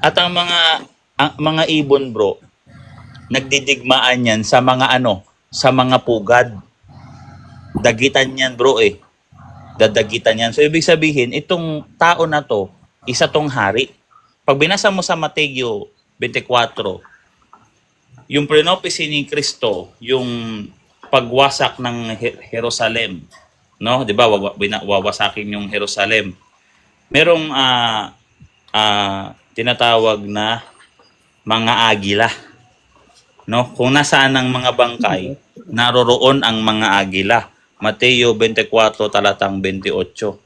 At ang mga ibon, bro, nagdidigmaan yan sa mga sa mga pugad. Dagitan yan, bro eh. Dadagitan yan. So, ibig sabihin, itong tao na to, isa tong hari. Pag binasa mo sa Mateo 24, yung prophecy ni Kristo, yung pagwasak ng Jerusalem, no? 'Di ba? Wawasakin yung Jerusalem. Merong tinatawag na mga agila, no? Kung nasaan ang mga bangkay, naroroon ang mga agila. Mateo 24 talatang 28.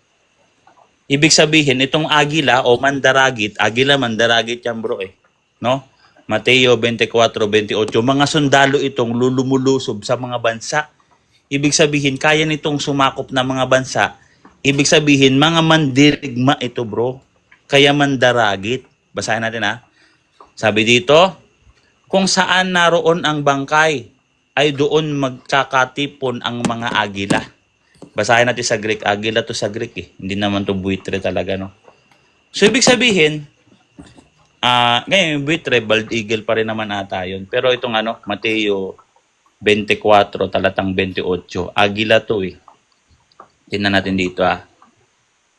Ibig sabihin, itong agila o mandaragit, agila mandaragit yan, bro eh, no? Mateo 24:28, mga sundalo itong lulumulusob sa mga bansa. Ibig sabihin, kaya nitong sumakop na mga bansa. Ibig sabihin, mga mandirigma ito, bro. Kaya mandaragit. Basahin natin ha. Sabi dito, kung saan naroon ang bangkay, ay doon magkakatipon ang mga agila. Basahin natin sa Greek. Agila to sa Greek eh. Hindi naman to buitre talaga, no? So, ibig sabihin, ngayon yung buitre, bald eagle pa rin naman ata yun. Pero itong Mateo 24, talatang 28, agila to eh. Tingnan natin dito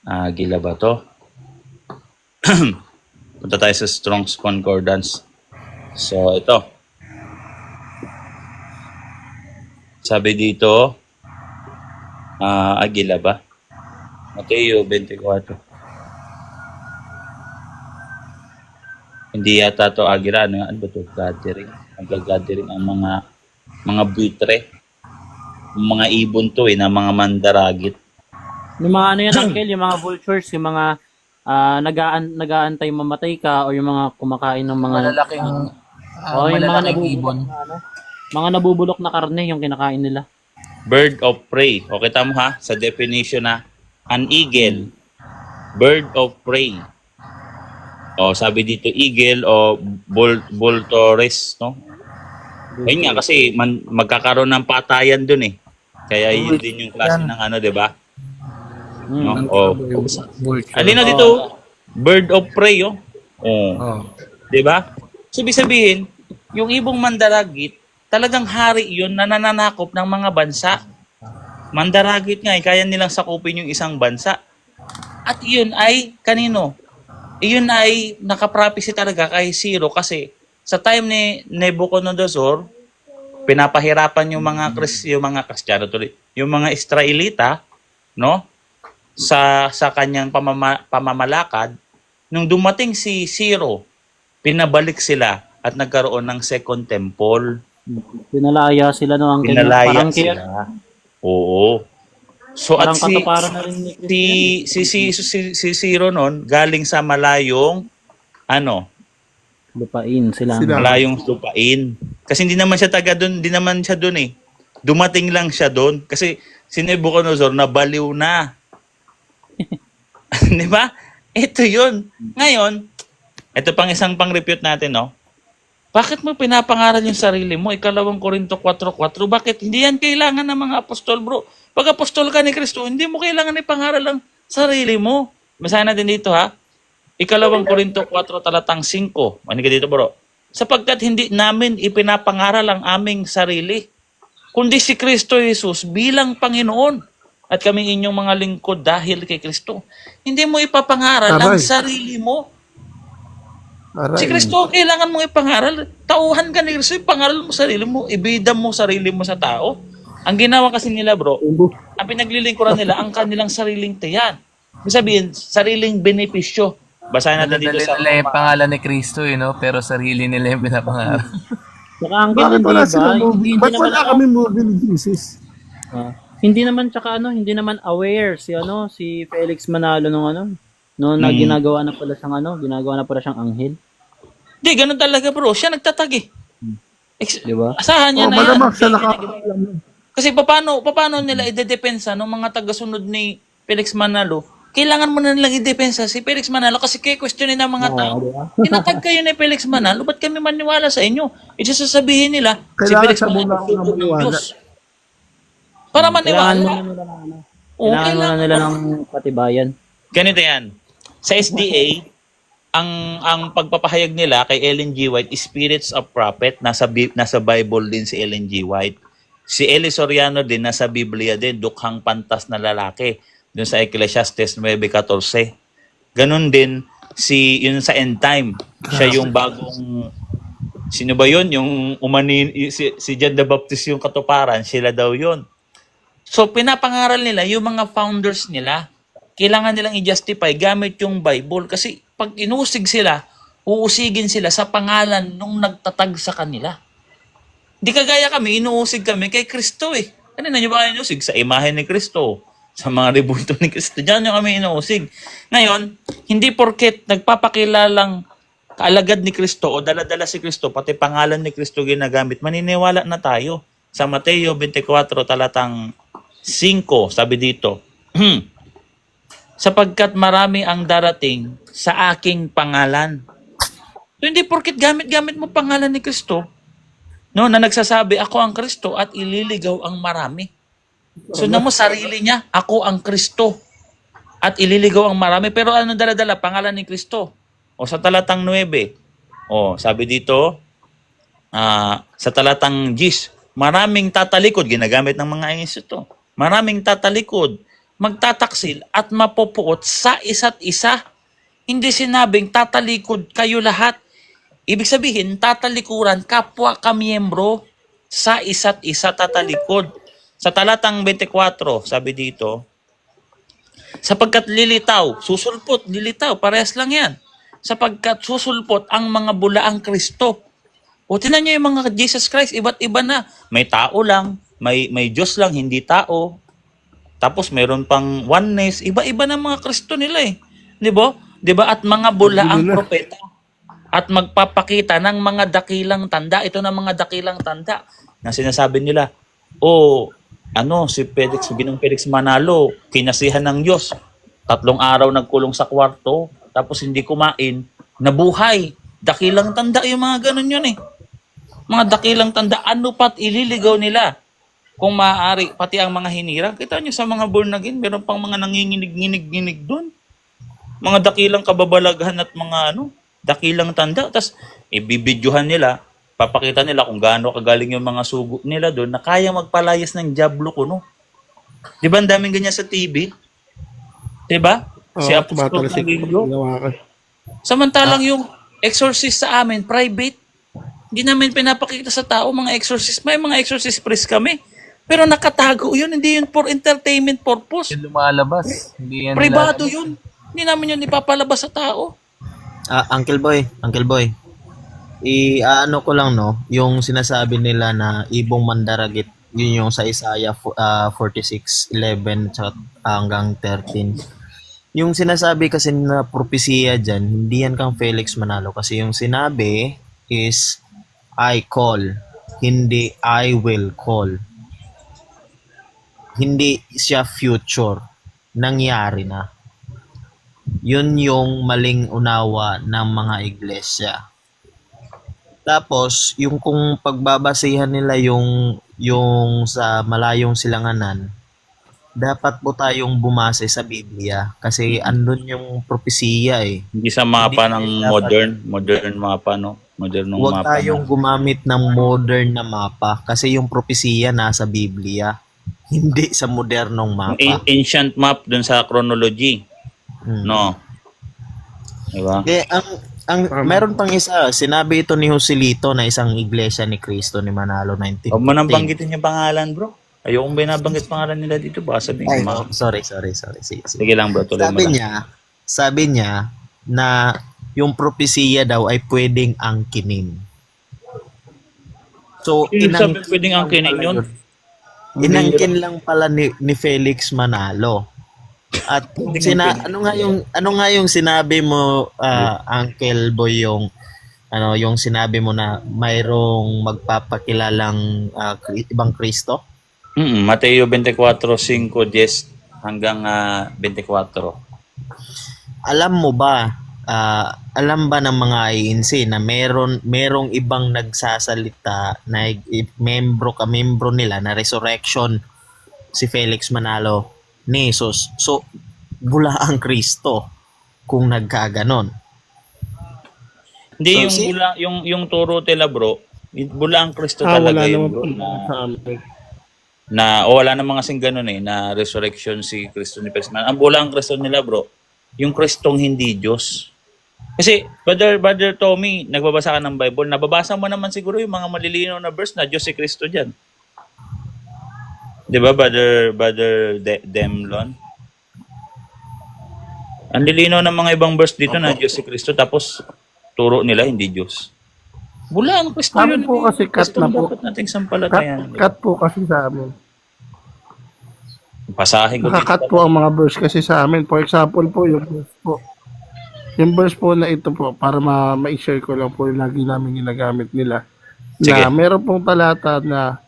agila ba to? Punta tayo sa Strong's Concordance. So, ito. Sabi dito, agila ba? Mateo 24. Hindi yata to agila. Ano ba to? Gathering. Nag-gathering ang mga buitre. Mga ibon to na mga mandaragit. Yung mga yan, Uncle, yung mga vultures, yung mga nag-aantay mamatay ka o yung mga kumakain ng mga Malalaking, yung mga malalaking ibon. mga nabubulok na karne yung kinakain nila. Bird of prey. O kita mo ha, sa definition na an eagle, bird of prey. O sabi dito Eagle o Bull Torres, no? Ayun nga kasi magkakaroon ng patayan dun eh. Kaya yun din yung klase ng ano, 'di ba? No? O alin na dito? Bird of prey, oh. Oh. 'Di ba? So, ibig sabihin, yung ibong mandaragit, talagang hari 'yun na nananakop ng mga bansa. Mandaragit nga, kaya nilang sakupin yung isang bansa. At 'yun ay kanino? Iyon ay nakaprophesy talaga kay Ciro kasi sa time ni Nebuchadnezzar, pinapahirapan yung mga Kristiyano tuloy, yung mga Israelita, no? Sa kanyang pamamalakad, nung dumating si Ciro, pinabalik sila at nagkaroon ng second temple. Pinalaya sila no ang Pinalaya parang sila. Oo. So parang at katuparan na rin ni si Ciro noon galing sa malayong lupain sila. malayong lupain. Kasi hindi naman siya taga doon, hindi naman siya doon eh. Dumating lang siya doon kasi si Nebuchadnezzar nabaliw na. 'Di ba? Ito 'yun. Ngayon, ito pang isang pang-refute natin, no? Bakit mo pinapangaral yung sarili mo? Ikalawang Korinto 4:4. Bakit? Hindi yan kailangan ng mga apostol, bro. Pag apostol ka ni Kristo, hindi mo kailangan ipangaral ang sarili mo. Basahin natin dito, ha? Ikalawang Korinto 4, talatang 5. Manig ka dito, bro. Sapagkat hindi namin ipinapangaral ang aming sarili, kundi si Kristo Jesus bilang Panginoon. At kami inyong mga lingkod dahil kay Kristo. Hindi mo ipapangaral ang sarili mo. Si Kristo, kailangan mong ipangaral. Tauhan ka ni Kristo, ipangaral mo sarili mo, ibida mo sarili mo sa tao. Ang ginawa kasi nila, bro, ang pinaglilingkuran nila, ang kanilang sariling tiyan. Ibig sabihin, sariling benepisyo. Basahin natin dito sa... nila yung pangalan ni Kristo, no? Pero sarili nila yung pinapangaral. Saka ang Bakit wala diba, sila movie? Ba't naman wala kami movie ni Jesus? hindi naman hindi naman aware si Felix Manalo nung na ginagawa na pala siyang anghel. Di, ganun talaga, bro. Siya nagtatag eh. Di ba? Asahan niya na yan. Malamang siya nakakaalam. Kasi paano nila idedepensa ng mga tagasunod ni Felix Manalo? Kailangan mo na nilang idepensa si Felix Manalo kasi questionin ng mga tao. Tinatag kayo ni Felix Manalo, ba't kami maniwala sa inyo? Sasabihin nila, si Kailangan Felix sa Manalo muna ako tutok ng maniwala. Diyos. Para maniwala. Kailangan muna nila ng patibayan. Ganito yan. Sa SDA, ang pagpapahayag nila kay Ellen G. White, Spirits of Prophet, nasa Bible din si Ellen G. White. Si Eli Soriano din, nasa Biblia din, dukhang pantas na lalaki, dun sa Ecclesiastes 9:14. Ganun din, yun sa end time, siya yung bagong, sino ba yun? Yung si John the Baptist yung katuparan, sila daw yun. So, pinapangaral nila, yung mga founders nila, kailangan nilang i-justify gamit yung Bible kasi pag inusig sila, uusigin sila sa pangalan nung nagtatag sa kanila. Di kagaya kami, inuusig kami kay Kristo eh. Ano na nyo ba inuusig? Sa imahe ni Kristo, sa mga ributo ni Kristo. Diyan nyo kami inuusig. Ngayon, hindi porket nagpapakilalang kaalagad ni Kristo o daladala si Kristo, pati pangalan ni Kristo ginagamit, maniniwala na tayo. Sa Mateo 24, talatang 5, sabi dito, sapagkat marami ang darating sa aking pangalan. So, hindi porket gamit-gamit mo pangalan ni Kristo, no, na nagsasabi, ako ang Kristo at ililigaw ang marami. So, mo sarili niya, ako ang Kristo at ililigaw ang marami. Pero ano dala-dala? Pangalan ni Kristo. O sa talatang 9, sabi dito, sa talatang 10, maraming tatalikod, ginagamit ng mga ayos ito, maraming tatalikod, magtataksil at mapupuot sa isa't isa. Hindi sinabing tatalikod kayo lahat. Ibig sabihin, tatalikuran, kapwa kamiyembro sa isa't isa tatalikod. Sa talatang 24, sabi dito, sapagkat lilitaw, susulpot, lilitaw, parehas lang yan. Sapagkat susulpot ang mga bulaang Kristo. O tinan nyo yung mga Jesus Christ, iba't iba na. May tao lang, may Diyos lang, hindi tao. Tapos meron pang oneness, iba-iba na mga Kristo nila eh. Di ba? At mga bulaang propeta. At magpapakita ng mga dakilang tanda. Ito na mga dakilang tanda na sinasabi nila, si Felix Manalo, kinasihan ng Diyos. 3 araw nagkulong sa kwarto, tapos hindi kumain, nabuhay. Dakilang tanda yung mga ganun yun eh. Mga dakilang tanda, ano pat ililigaw nila? Kung maaari, pati ang mga hinirang. Kita nyo sa mga born again, meron pang mga nanginginig-nginig doon. Mga dakilang kababalaghan at mga dakilang tanda. Tapos, ibibidyohan nila, papakita nila kung gaano kagaling yung mga sugo nila doon na kaya magpalayas ng diablo kuno. Di ba ang daming ganyan sa TV? Di ba? Si Apostol tumatalsik. Camilo. Ginawa ka. Samantalang yung exorcist sa amin, private. Hindi namin pinapakita sa tao mga exorcist. May mga exorcist priest kami. Pero nakatago yun. Hindi yun for entertainment purpose. Yung lumalabas. Hindi yan Privado yun. Hindi namin yun ipapalabas sa tao. Uncle Boy, ano ko lang yung sinasabi nila na ibong mandaragit, yun yung sa Isaiah 46:11 hanggang 13. Yung sinasabi kasi na propesiya dyan, hindi yan kang Felix Manalo kasi yung sinabi is I call, hindi I will call. Hindi siya future, nangyari na. Yun yung maling unawa ng mga iglesia. Tapos, yung kung pagbabasihan nila yung sa malayong silanganan, dapat po tayong bumase sa Biblia kasi andun yung propesiya eh. Hindi sa mapa Hindi ng dapat- modern mapa, no? Modernong Huwag mapa. tayong gumamit ng modern na mapa kasi yung propesiya nasa Biblia, hindi sa modernong mapa. Ancient map dun sa chronology. No? Diba? Eh, meron pang isa, sinabi ito ni Joselito na isang iglesia ni Cristo ni Manalo 19. Huwag mo nang banggitin yung pangalan, bro. Ayokong binabanggit pangalan nila dito. Baka sabihin ko, Sorry. Sige. sige lang, bro. Tuloy mo lang. Sabi niya na yung propesiya daw ay pwedeng angkinin. So, Yung sabi, pwedeng angkinin yun. inangkin lang pala ni Felix Manalo. At ano nga yung sinabi mo, Uncle Boy, yung sinabi mo na mayroong magpapakilalang ibang Kristo? Mateo 24:5-10 hanggang 24. Alam mo ba, alam ba ng mga INC na merong ibang nagsasalita na membro nila na resurrection si Felix Manalo ni Jesus. So, bula ang Kristo kung nagkaganon. Hindi, So, yung turo tila, bro, bula ang Kristo talaga Wala yun, naman bro. po sa amin. Wala namang kasing ganun na resurrection si Kristo ni Felix Manalo. Ang bula ang Kristo nila, bro, yung Kristong hindi Diyos. Kasi, Brother Tommy, nagbabasa ka ng Bible, nababasa mo naman siguro yung mga malilinaw na verse na Diyos si Kristo dyan. Di ba, Brother Demlon? Ang lilinaw ng mga ibang verse dito na Diyos si Kristo, tapos turo nila hindi Diyos. Bula ang Kristo Amin yun. po kasi cut Kristo na ang po. dapat nating sampalatayan. Cut po kasi sa amin. Pasahe ko Nakakat po ang mga verse kasi sa amin. For example po, yung verse po. Yung verse po na ito po, para ma-share ko lang po yung lagi namin ginagamit nila. Sige. Na meron pong talata na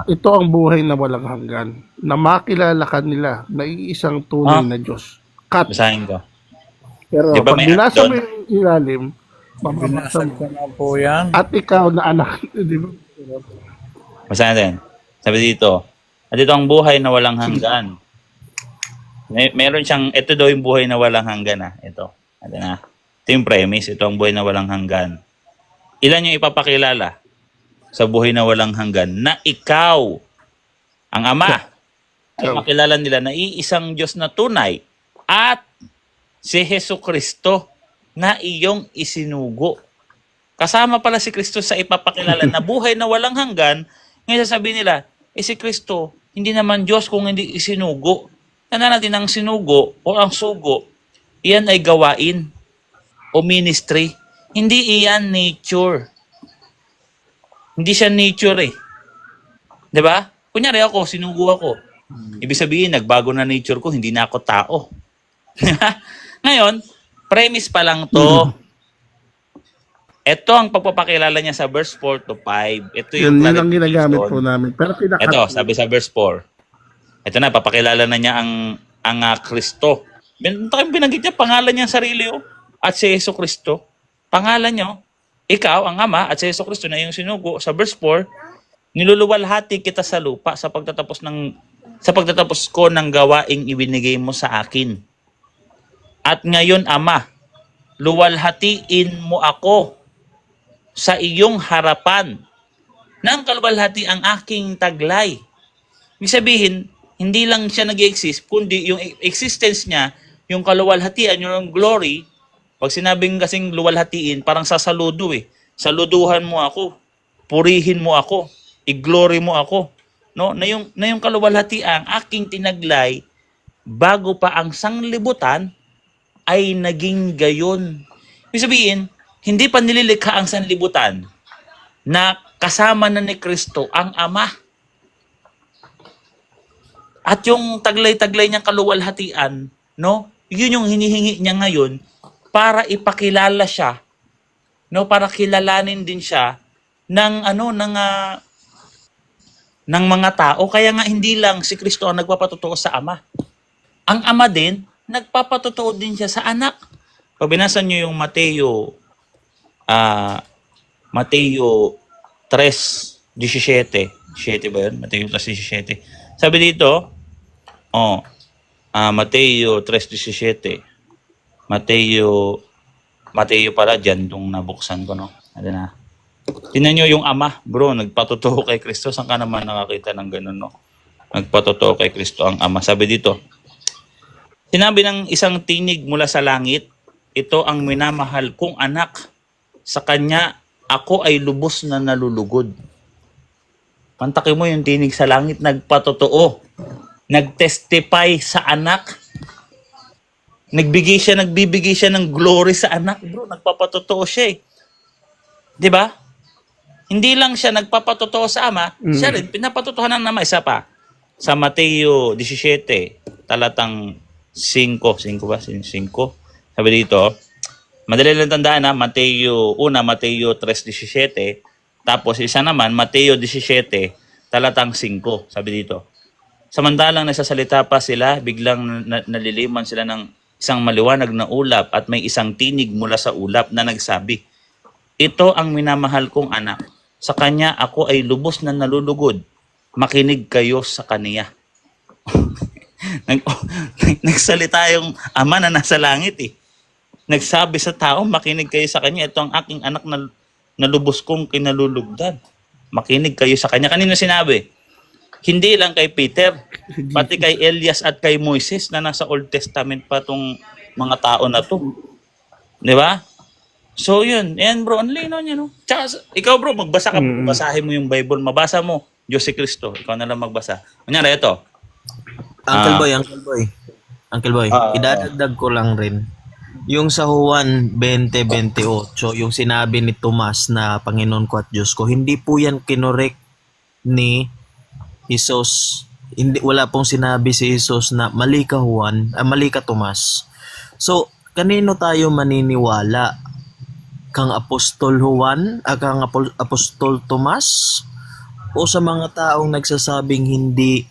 ito ang buhay na walang hanggan. Na makilala ka nila na iisang tunay na Diyos. Cut. Basahin ko. Pero Di ba pag may binasa doon? mo yung ilalim, mababasa mo. po yan. At ikaw na anak, di ba? Basahin natin. Sabi dito, at ito ang buhay na walang hanggan. Meron siyang, ito daw yung buhay na walang hanggan Ito. Ito na. Ito yung premise. Ito ang buhay na walang hanggan. Ilan yung ipapakilala sa buhay na walang hanggan? Na ikaw, ang Ama, ay makilala nila na iisang Diyos na tunay at si Jesucristo na iyong isinugo. Kasama pala si Kristo sa ipapakilala na buhay na walang hanggan. Ngayon sasabihin nila, si Kristo, hindi naman Diyos kung hindi isinugo. Tandaan natin, ang sinugo o ang sugo, iyan ay gawain o ministry. Hindi iyan nature. Hindi siya nature eh. 'Di ba? Kunyari ako, sinugo ako. Ibig sabihin, nagbago na nature ko, hindi na ako tao. Ngayon, premise pa lang to. Ito ang pagpapakilala niya sa verse 4 to 5. Ito yung Yun ang ginagamit po clarification. namin. Pero pinakat Ito, sabi sa verse 4. Ito na, papakilala na niya ang Kristo. Binanggit niya, pangalan niya ang sarili. Oh. at si Yesu Kristo. Pangalan nyo, ikaw ang Ama at si Yesu Kristo na iyong sinugo sa verse 4, niluluwalhati kita sa lupa sa pagtatapos ko ng gawaing ibinigay mo sa akin. At ngayon, Ama, luwalhatiin mo ako sa iyong harapan nang kaluwalhati ang aking taglay. Ibig sabihin, hindi lang siya nag-exist, kundi yung existence niya, yung kaluwalhatian, yung glory, pag sinabing kasing luwalhatiin, parang sasaludo eh. Saluduhan mo ako, purihin mo ako, i-glory mo ako. No? Na yung kaluwalhatian, aking tinaglay, bago pa ang sanglibutan, ay naging gayon. Ibig sabihin, hindi pa nililikha ang sanlibutan na kasama na ni Kristo ang Ama. At yung taglay-taglay niyang kaluwalhatian, no? Yun yung hinihingi niya ngayon para ipakilala siya, no? Para kilalanin din siya ng ng mga tao. Kaya nga hindi lang si Kristo ang nagpapatotoo sa Ama. Ang Ama din nagpapatotoo din siya sa Anak. Pag binasa niyo yung Mateo 3:17, 17 ba yun? Mateo 3:17. Sabi dito, Mateo 3:17. Mateo pala dyan nung nabuksan ko, no? Ano na. Tingnan nyo yung Ama, bro, nagpatotoo kay Kristo. Saan ka naman nakakita ng ganun, no? Nagpatotoo kay Kristo ang Ama. Sabi dito, sinabi ng isang tinig mula sa langit, ito ang minamahal kong anak. Sa kanya, ako ay lubos na nalulugod. Pantaki mo yung tinig sa langit, nagpatotoo. Nagtestify sa anak. Nagbibigay siya ng glory sa anak. Bro, nagpapatotoo siya eh. 'Di ba? Hindi lang siya nagpapatotoo sa Ama, siya rin pinapatotohanan ng Ama. Isa pa. Sa Mateo 17, talatang 5 ba? 5. Sabi dito, madali lang tandaan na, Mateo 3:17, tapos isa naman, Mateo 17, talatang 5. Sabi dito, samantalang nasasalita pa sila, biglang naliliman sila ng isang maliwanag na ulap at may isang tinig mula sa ulap na nagsabi, ito ang minamahal kong anak. Sa kanya ako ay lubos na nalulugod. Makinig kayo sa kaniya. Nagsalita yung Ama na nasa langit eh. Nagsabi sa tao, makinig kayo sa kanya. Ito ang aking anak na lubos kong kinalulugdan. Makinig kayo sa kanya. Kanino sinabi? Hindi lang kay Peter, pati kay Elias at kay Moises na nasa Old Testament pa tong mga tao na to. Di ba? So yun, yan bro, ang lino niya, no? Tsaka, ikaw bro, magbasa ka, basahin mo yung Bible, mabasa mo, Diyos si Kristo, ikaw na lang magbasa. Kunyari, ito. Uncle Boy, idadagdag ko lang rin. Yung sa Juan 20:28, yung sinabi ni Tomas na Panginoon ko at Diyos ko, hindi po yan kinorek ni Jesus. Hindi, wala pong sinabi si Jesus na mali ka Juan, mali ka Tomas. So, kanino tayo maniniwala? Kang Apostol Juan, kang Apostol Tomas, o sa mga taong nagsasabing hindi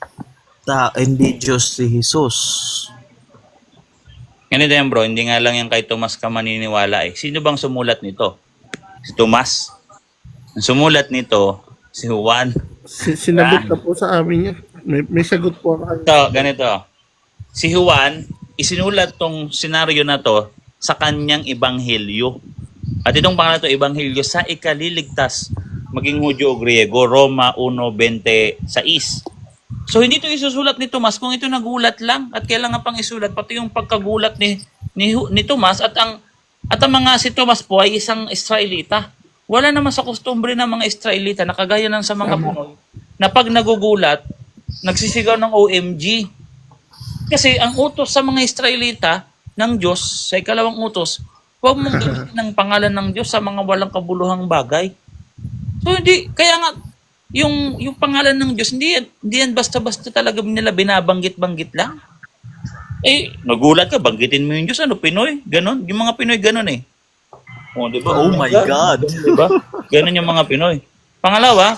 Diyos si Jesus? Ganito yan bro, hindi nga lang yan kay Tomas ka maniniwala eh. Sino bang sumulat nito? Si Tomas. Ang sumulat nito, si Juan. Sinagot na po sa amin yan. May sagot po ako. So, ganito. Si Juan, isinulat tong senaryo na to sa kanyang ebanghelyo. At itong pangalan to, ebanghelyo sa ikaliligtas, maging Hudyo o Griego, Roma 1:26. So hindi ito isusulat ni Tomas kung ito nagulat lang at kailangan pang isulat pati yung pagkagulat ni Tomas at ang mga si Tomas po ay isang Israelita. Wala naman sa kustumbre ng mga Israelita na kagaya ng sa mga Pinoy na pag nagugulat, nagsisigaw ng OMG. Kasi ang utos sa mga Israelita ng Diyos, sa ikalawang utos, huwag mong gamitin ng pangalan ng Diyos sa mga walang kabuluhang bagay. So hindi, kaya nga, yung pangalan ng Diyos, hindi yan basta-basta talaga nila binabanggit-banggit lang. Eh, nagulat ka, banggitin mo yung Diyos, ano, Pinoy, ganon. Yung mga Pinoy ganon eh. Oh, diba? Oh my God. Diba? Ganon yung mga Pinoy. Pangalawa,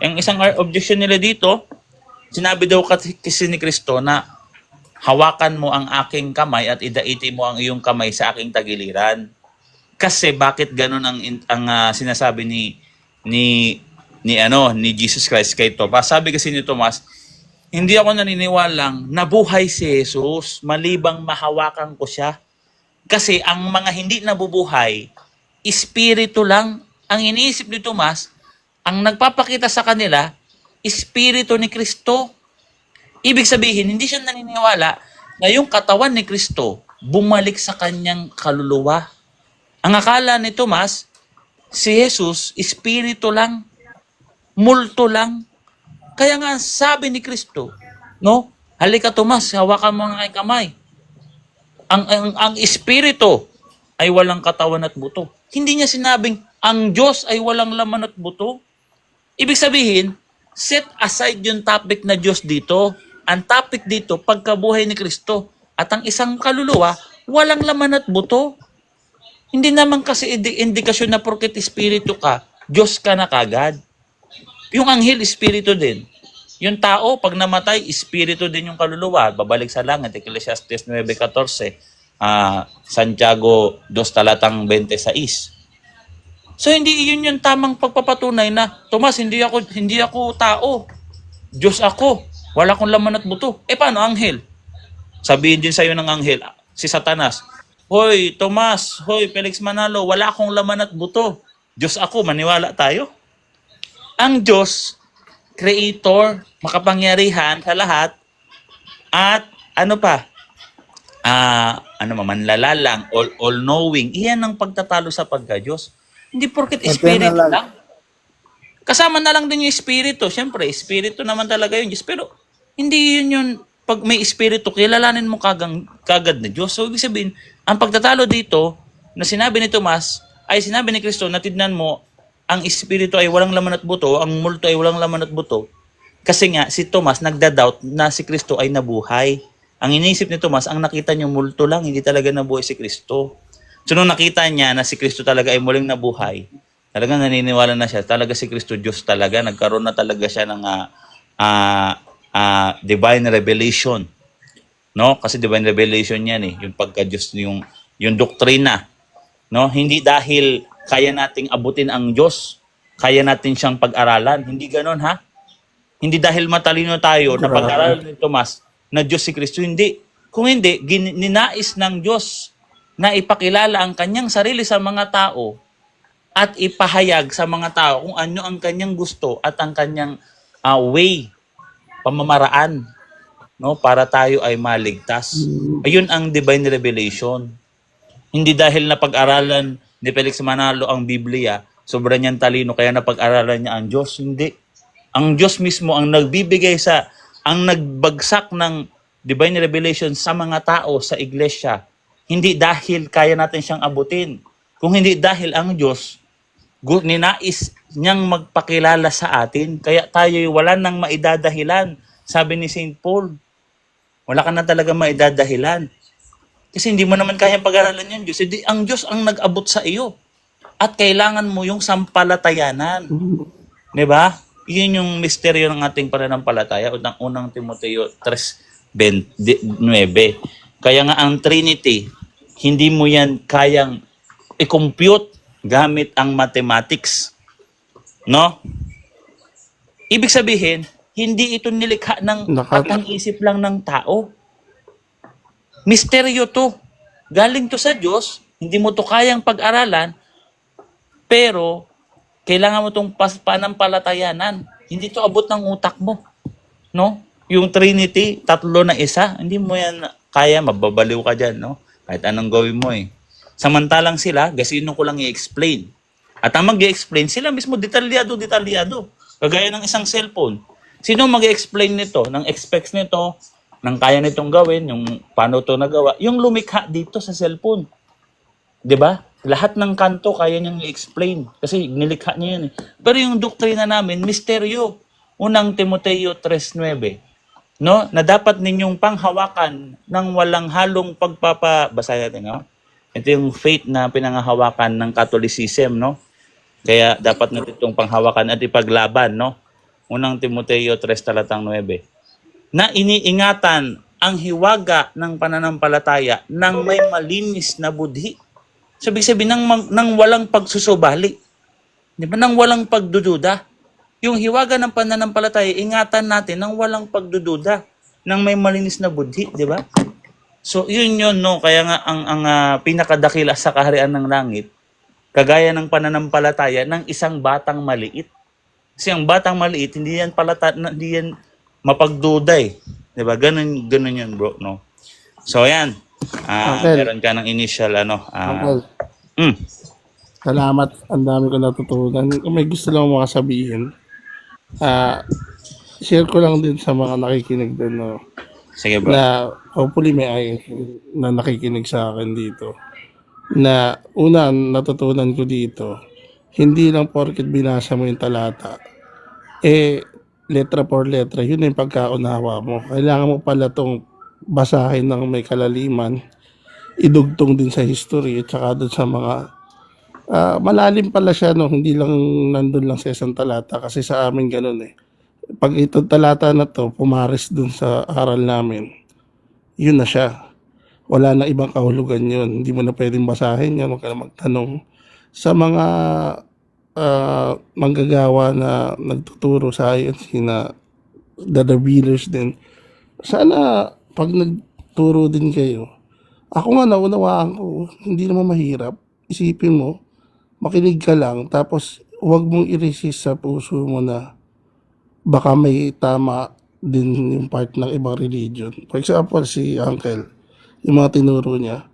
yung isang objection nila dito, sinabi daw kasi ni Kristo na hawakan mo ang aking kamay at idaiti mo ang iyong kamay sa aking tagiliran. Kasi bakit ganun ang sinasabi ni Jesus Christ kay Tomas? Sabi kasi ni Tomas, hindi ako naniniwalang nabuhay si Jesus malibang mahawakan ko siya. Kasi ang mga hindi nabubuhay, espiritu lang ang iniisip ni Tomas, ang nagpapakita sa kanila, espiritu ni Kristo. Ibig sabihin, hindi siya naniniwala na yung katawan ni Kristo bumalik sa kanyang kaluluwa. Ang akala ni Tomas, si Jesus, espiritu lang, multo lang. Kaya nga sabi ni Kristo, no? Halika Tomas, hawakan mo ang aking kamay. Ang espiritu ay walang katawan at buto. Hindi niya sinabing ang Diyos ay walang laman at buto. Ibig sabihin, set aside yung topic na Diyos dito. Ang topic dito, pagkabuhay ni Kristo. At ang isang kaluluwa, walang laman at buto. Hindi naman kasi indikasyon na porket espiritu ka, Diyos ka na kagad. Yung anghel, espiritu din. Yung tao, pag namatay, espiritu din yung kaluluwa. Babalik sa langit, Ecclesiastes 9:14, Santiago 2:26. So hindi yun yung tamang pagpapatunay na, Tomas, hindi ako tao. Diyos ako. Wala akong laman at buto. Paano anghel? Sabihin din sa'yo ng anghel, si Satanas, Hoy, Tomas, hoy, Felix Manalo, wala akong laman at buto. Diyos ako, maniwala tayo? Ang Diyos, creator, makapangyarihan sa lahat, at manlalalang, all-knowing, iyan ang pagtatalo sa pagka-Diyos. Hindi porket espiritu lang. Kasama na lang din yung espiritu. Siyempre, espiritu naman talaga yung Diyos. Pero, hindi yun yung, pag may espiritu, kilalanin mo kagad na Diyos. So, ibig sabihin, ang pagtatalo dito, na sinabi ni Tomas, ay sinabi ni Kristo, na tignan mo, ang espiritu ay walang laman at buto, ang multo ay walang laman at buto. Kasi nga, si Tomas nagda-doubt na si Kristo ay nabuhay. Ang iniisip ni Tomas, ang nakita niyo multo lang, hindi talaga nabuhay si Kristo. So nung nakita niya na si Kristo talaga ay muling nabuhay, talagang naniniwala na siya, talaga si Kristo Diyos talaga, nagkaroon na talaga siya ng divine revelation. No? Kasi divine revelation yan yung pagka-Diyos, yung doktrina. No? Hindi dahil kaya nating abutin ang Diyos, kaya natin siyang pag-aralan. Hindi ganon, ha? Hindi dahil matalino tayo na pag-aralan ni Tomas na Diyos si Kristo. Hindi. Kung hindi, ninais ng Diyos na ipakilala ang kanyang sarili sa mga tao at ipahayag sa mga tao kung ano ang kanyang gusto at ang kanyang way, pamamaraan, no, para tayo ay maligtas. Ayun ang divine revelation. Hindi dahil na pag-aralan ni Felix Manalo ang Biblia, sobrang niyang talino kaya napag-aralan niya ang Diyos. Hindi. Ang Diyos mismo ang nagbibigay ang nagbagsak ng divine revelation sa mga tao sa iglesia. Hindi dahil kaya natin siyang abutin. Kung hindi dahil ang Diyos, ninais niyang magpakilala sa atin, kaya tayo wala nang maidadahilan. Sabi ni St. Paul, wala ka na talaga maidadahilan. Kasi hindi mo naman kayang pag-aralan yung Diyos. Hindi, ang Diyos ang nag-abot sa iyo. At kailangan mo yung sampalatayanan. Diba? Yun yung misteryo ng ating pananampalataya o ng unang Timoteo 3:9. Kaya nga ang Trinity, hindi mo yan kayang i-compute gamit ang mathematics. No? Ibig sabihin, hindi ito nilikha ng katang-isip lang ng tao. Misteryo to. Galing to sa Diyos, hindi mo to kayang pag-aralan, pero kailangan mo itong panampalatayanan. Hindi to abot ng utak mo. No? Yung Trinity, 3 na isa, hindi mo yan kaya, mababaliw ka dyan. No? Kahit anong gawin mo Samantalang sila, gasino ko lang i-explain. At ang mag-i-explain, sila mismo detalyado. Kagaya ng isang cellphone. Sino mag-i-explain nito, ng specs nito, ng kaya nitong gawin, yung paano to nagawa, yung lumikha dito sa cellphone. 'Di ba? Lahat ng kanto kaya niyang i-explain kasi nilikha niya yan. Pero yung doktrina namin, misteryo. Unang Timoteo 3:9. No? Na dapat ninyong panghawakan ng walang halong basa natin, no? Ito yung faith na pinanghahawakan ng Catholicism, no? Kaya dapat natin itong panghawakan at ipaglaban, no? Unang Timoteo 3:9. Na iniingatan ang hiwaga ng pananampalataya ng may malinis na budhi. So, ibig sabihin, ng walang pagsusubali. Di ba? Nang walang pagdududa. Yung hiwaga ng pananampalataya, ingatan natin ng walang pagdududa, ng may malinis na budhi, di ba? So, yun, no? Kaya nga, ang pinakadakila sa kaharian ng langit, kagaya ng pananampalataya ng isang batang maliit. Kasi ang batang maliit, hindi yan mapagduda eh. Di ba? Ganun yun, bro, no? So, yan. Uncle. Meron ka ng initial, Uncle, mm, salamat. Ang dami ko natutunan. Kung may gusto lang mga sabihin, share ko lang din sa mga nakikinig din, no? sige, bro. Na hopefully may na nakikinig sa akin dito. Na una, natutunan ko dito, hindi lang porket binasa mo yung talata, letra por letra, yun yung pagkaunawa mo. Kailangan mo pala tong basahin ng may kalaliman, idugtong din sa history at saka doon sa mga malalim pala siya, no? Hindi lang nandun lang sa isang talata kasi sa amin ganun eh. Pag ito talata na to pumares dun sa aral namin, yun na siya. Wala na ibang kahulugan yun. Hindi mo na pwedeng basahin yan. Huwag ka na magtanong. Sa mga manggagawa na nagtuturo sa science, na the revealers din, sana pag nagturo din kayo, ako nga naunawaan ko, hindi naman mahirap. Isipin mo, makinig ka lang, tapos huwag mong i-resist sa puso mo na baka may tama din yung part ng ibang religion. For example, si Uncle, yung mga tinuro niya,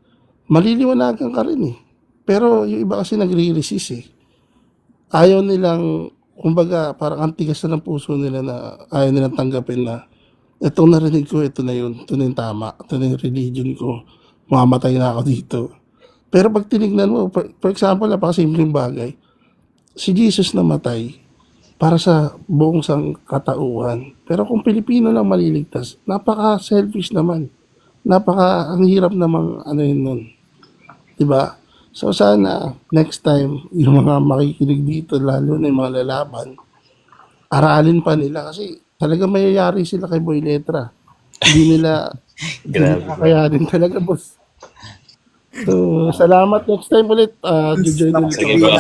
maliliwanagan ka rin eh. Pero yung iba kasi nagre-resist eh. Ayaw nilang, kumbaga, parang antigas na ng puso nila na ayaw nilang tanggapin na itong narinig ko, ito na yun, ito na yung tama, ito na yung religion ko, mamamatay na ako dito. Pero pag tinignan mo, for example, napakasimpleng bagay, si Jesus namatay para sa buong sangkatauhan. Pero kung Pilipino lang maliligtas, napaka-selfish naman. Ang hirap namang yun nun. Diba? So sana, next time, yung mga makikinig dito, lalo na yung mga lalaban, aralin pa nila kasi talaga mayayari sila kay Boy Letra. Hindi nila kakayanin talaga, boss. So, salamat. Next time ulit. Jojoin ulit. Sige, bro.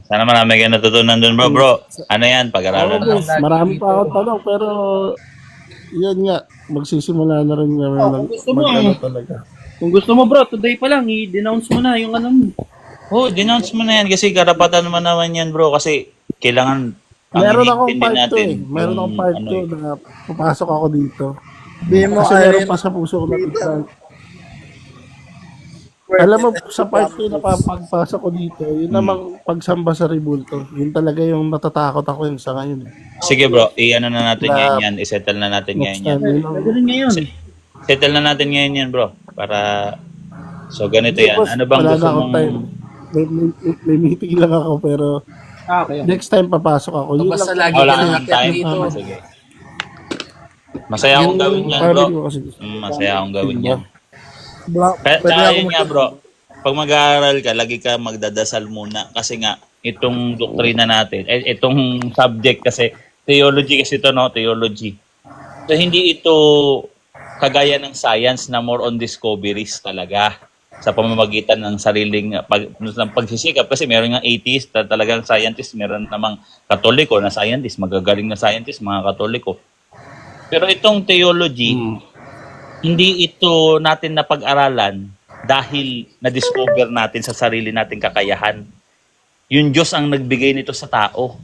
Sana marami kayo natutunan dun, bro. Bro, ano yan? Pag-aralan na. Boss, marami pa akong tanong, pero yun nga, magsisimula na rin namin talaga. Kung gusto mo bro, today pa lang, i-denounce mo na yung ano mo. Denounce mo na yan kasi karapatan mo naman yan, bro. Kasi kailangan Meron akong iniintindi part 2 natin Meron yung akong part 2 ano eh. na papasok ako dito. Di mo Kasi meron pa sa puso ko na tignan. Alam mo, sa part 2 na pagpasok ko dito, yun namang pagsamba sa Ribulto. Yun talaga yung natatakot ako yun sa ngayon. Sige, bro. I-ano na natin Na- ngayon yan. I-settle na natin Next ngayon yan. time, yun ang- Ganun ngayon. Settle na natin ngayon yan, bro. Para... So, ganito yan. Boss, Ano bang wala gusto na akong mong... time. May meeting lang ako, pero Okay. next time papasok ako. Yun Basta lang. lagi Wala ka nang nang time. dito. Sige. Masaya akong gawin yan, bro. Family ko kasi. Masaya akong gawin yan. Pwede Tsaka ako yun nga, bro. Pag mag-aaral ka, lagi ka magdadasal muna. Kasi nga, itong doktrina natin, itong subject kasi, theology kasi ito, no? Theology. So, hindi ito kagaya ng science na more on discoveries talaga sa pamamagitan ng sariling ng pagsisikap. Kasi meron nga atheist, talagang scientist, meron namang katoliko na scientist, magagaling na scientist, mga katoliko. Pero itong theology, hindi ito natin napag-aralan dahil na-discover natin sa sarili nating kakayahan. Yung Diyos ang nagbigay nito sa tao.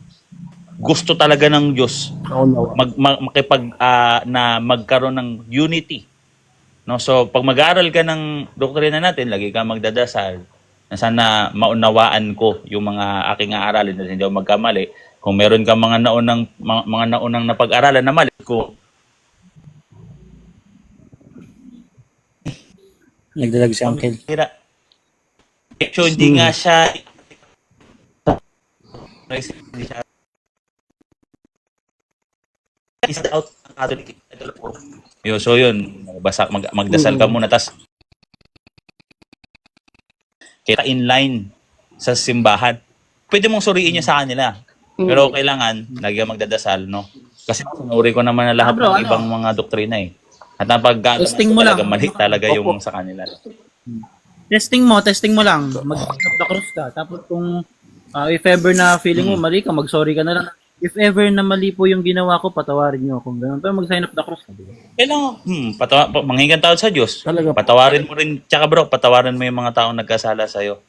Gusto talaga ng Diyos na magkaroon ng unity. No, so pag mag-aaral ka ng doktrina natin, lagi ka magdadasal na sana maunawaan ko yung mga aking aaralin na hindi ako magkamali. Kung meron ka mga naunang napag-aralan na mali ko, Nagdalag si Uncle. tira. So, hindi nga siya is out ng Catholic. So yun, magdasal ka muna, tas kita inline sa simbahan. Pwede mong suriin niya sa kanila. Pero kailangan, lagi kang magdadasal, no? Kasi sinuri ko naman na lahat ng ibang mga doktrina eh. At ang paggagamit Testing mo talaga, lang. mali talaga yung sa kanila. Testing mo lang. Mag-up the cross ka. Tapos kung if ever na feeling mo mali ka, mag-sorry ka na lang. If ever na mali po yung ginawa ko, patawarin niyo ako. Ganun. Pero mag-sign up the cross. Kailangan, manghingan tawad sa Diyos. Talaga. Patawarin mo rin, tsaka bro, patawarin mo yung mga taong nagkasala sa'yo.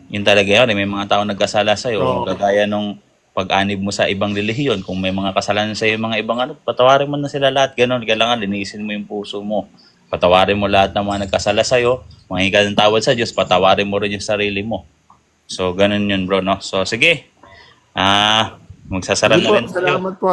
Yun talaga yun, may mga taong nagkasala sa'yo. Kagaya nung pag-anib mo sa ibang relihiyon, kung may mga kasalanan sa'yo, mga ibang patawarin mo na sila lahat. Ganon, kailangan linisin mo yung puso mo. Patawarin mo lahat ng mga nagkasala sa'yo. Manghingan ng tawad sa Diyos, patawarin mo rin yung sarili mo. So, ganun yun bro, no? So, sige. Magsasara Sige na po, rin tayo. salamat po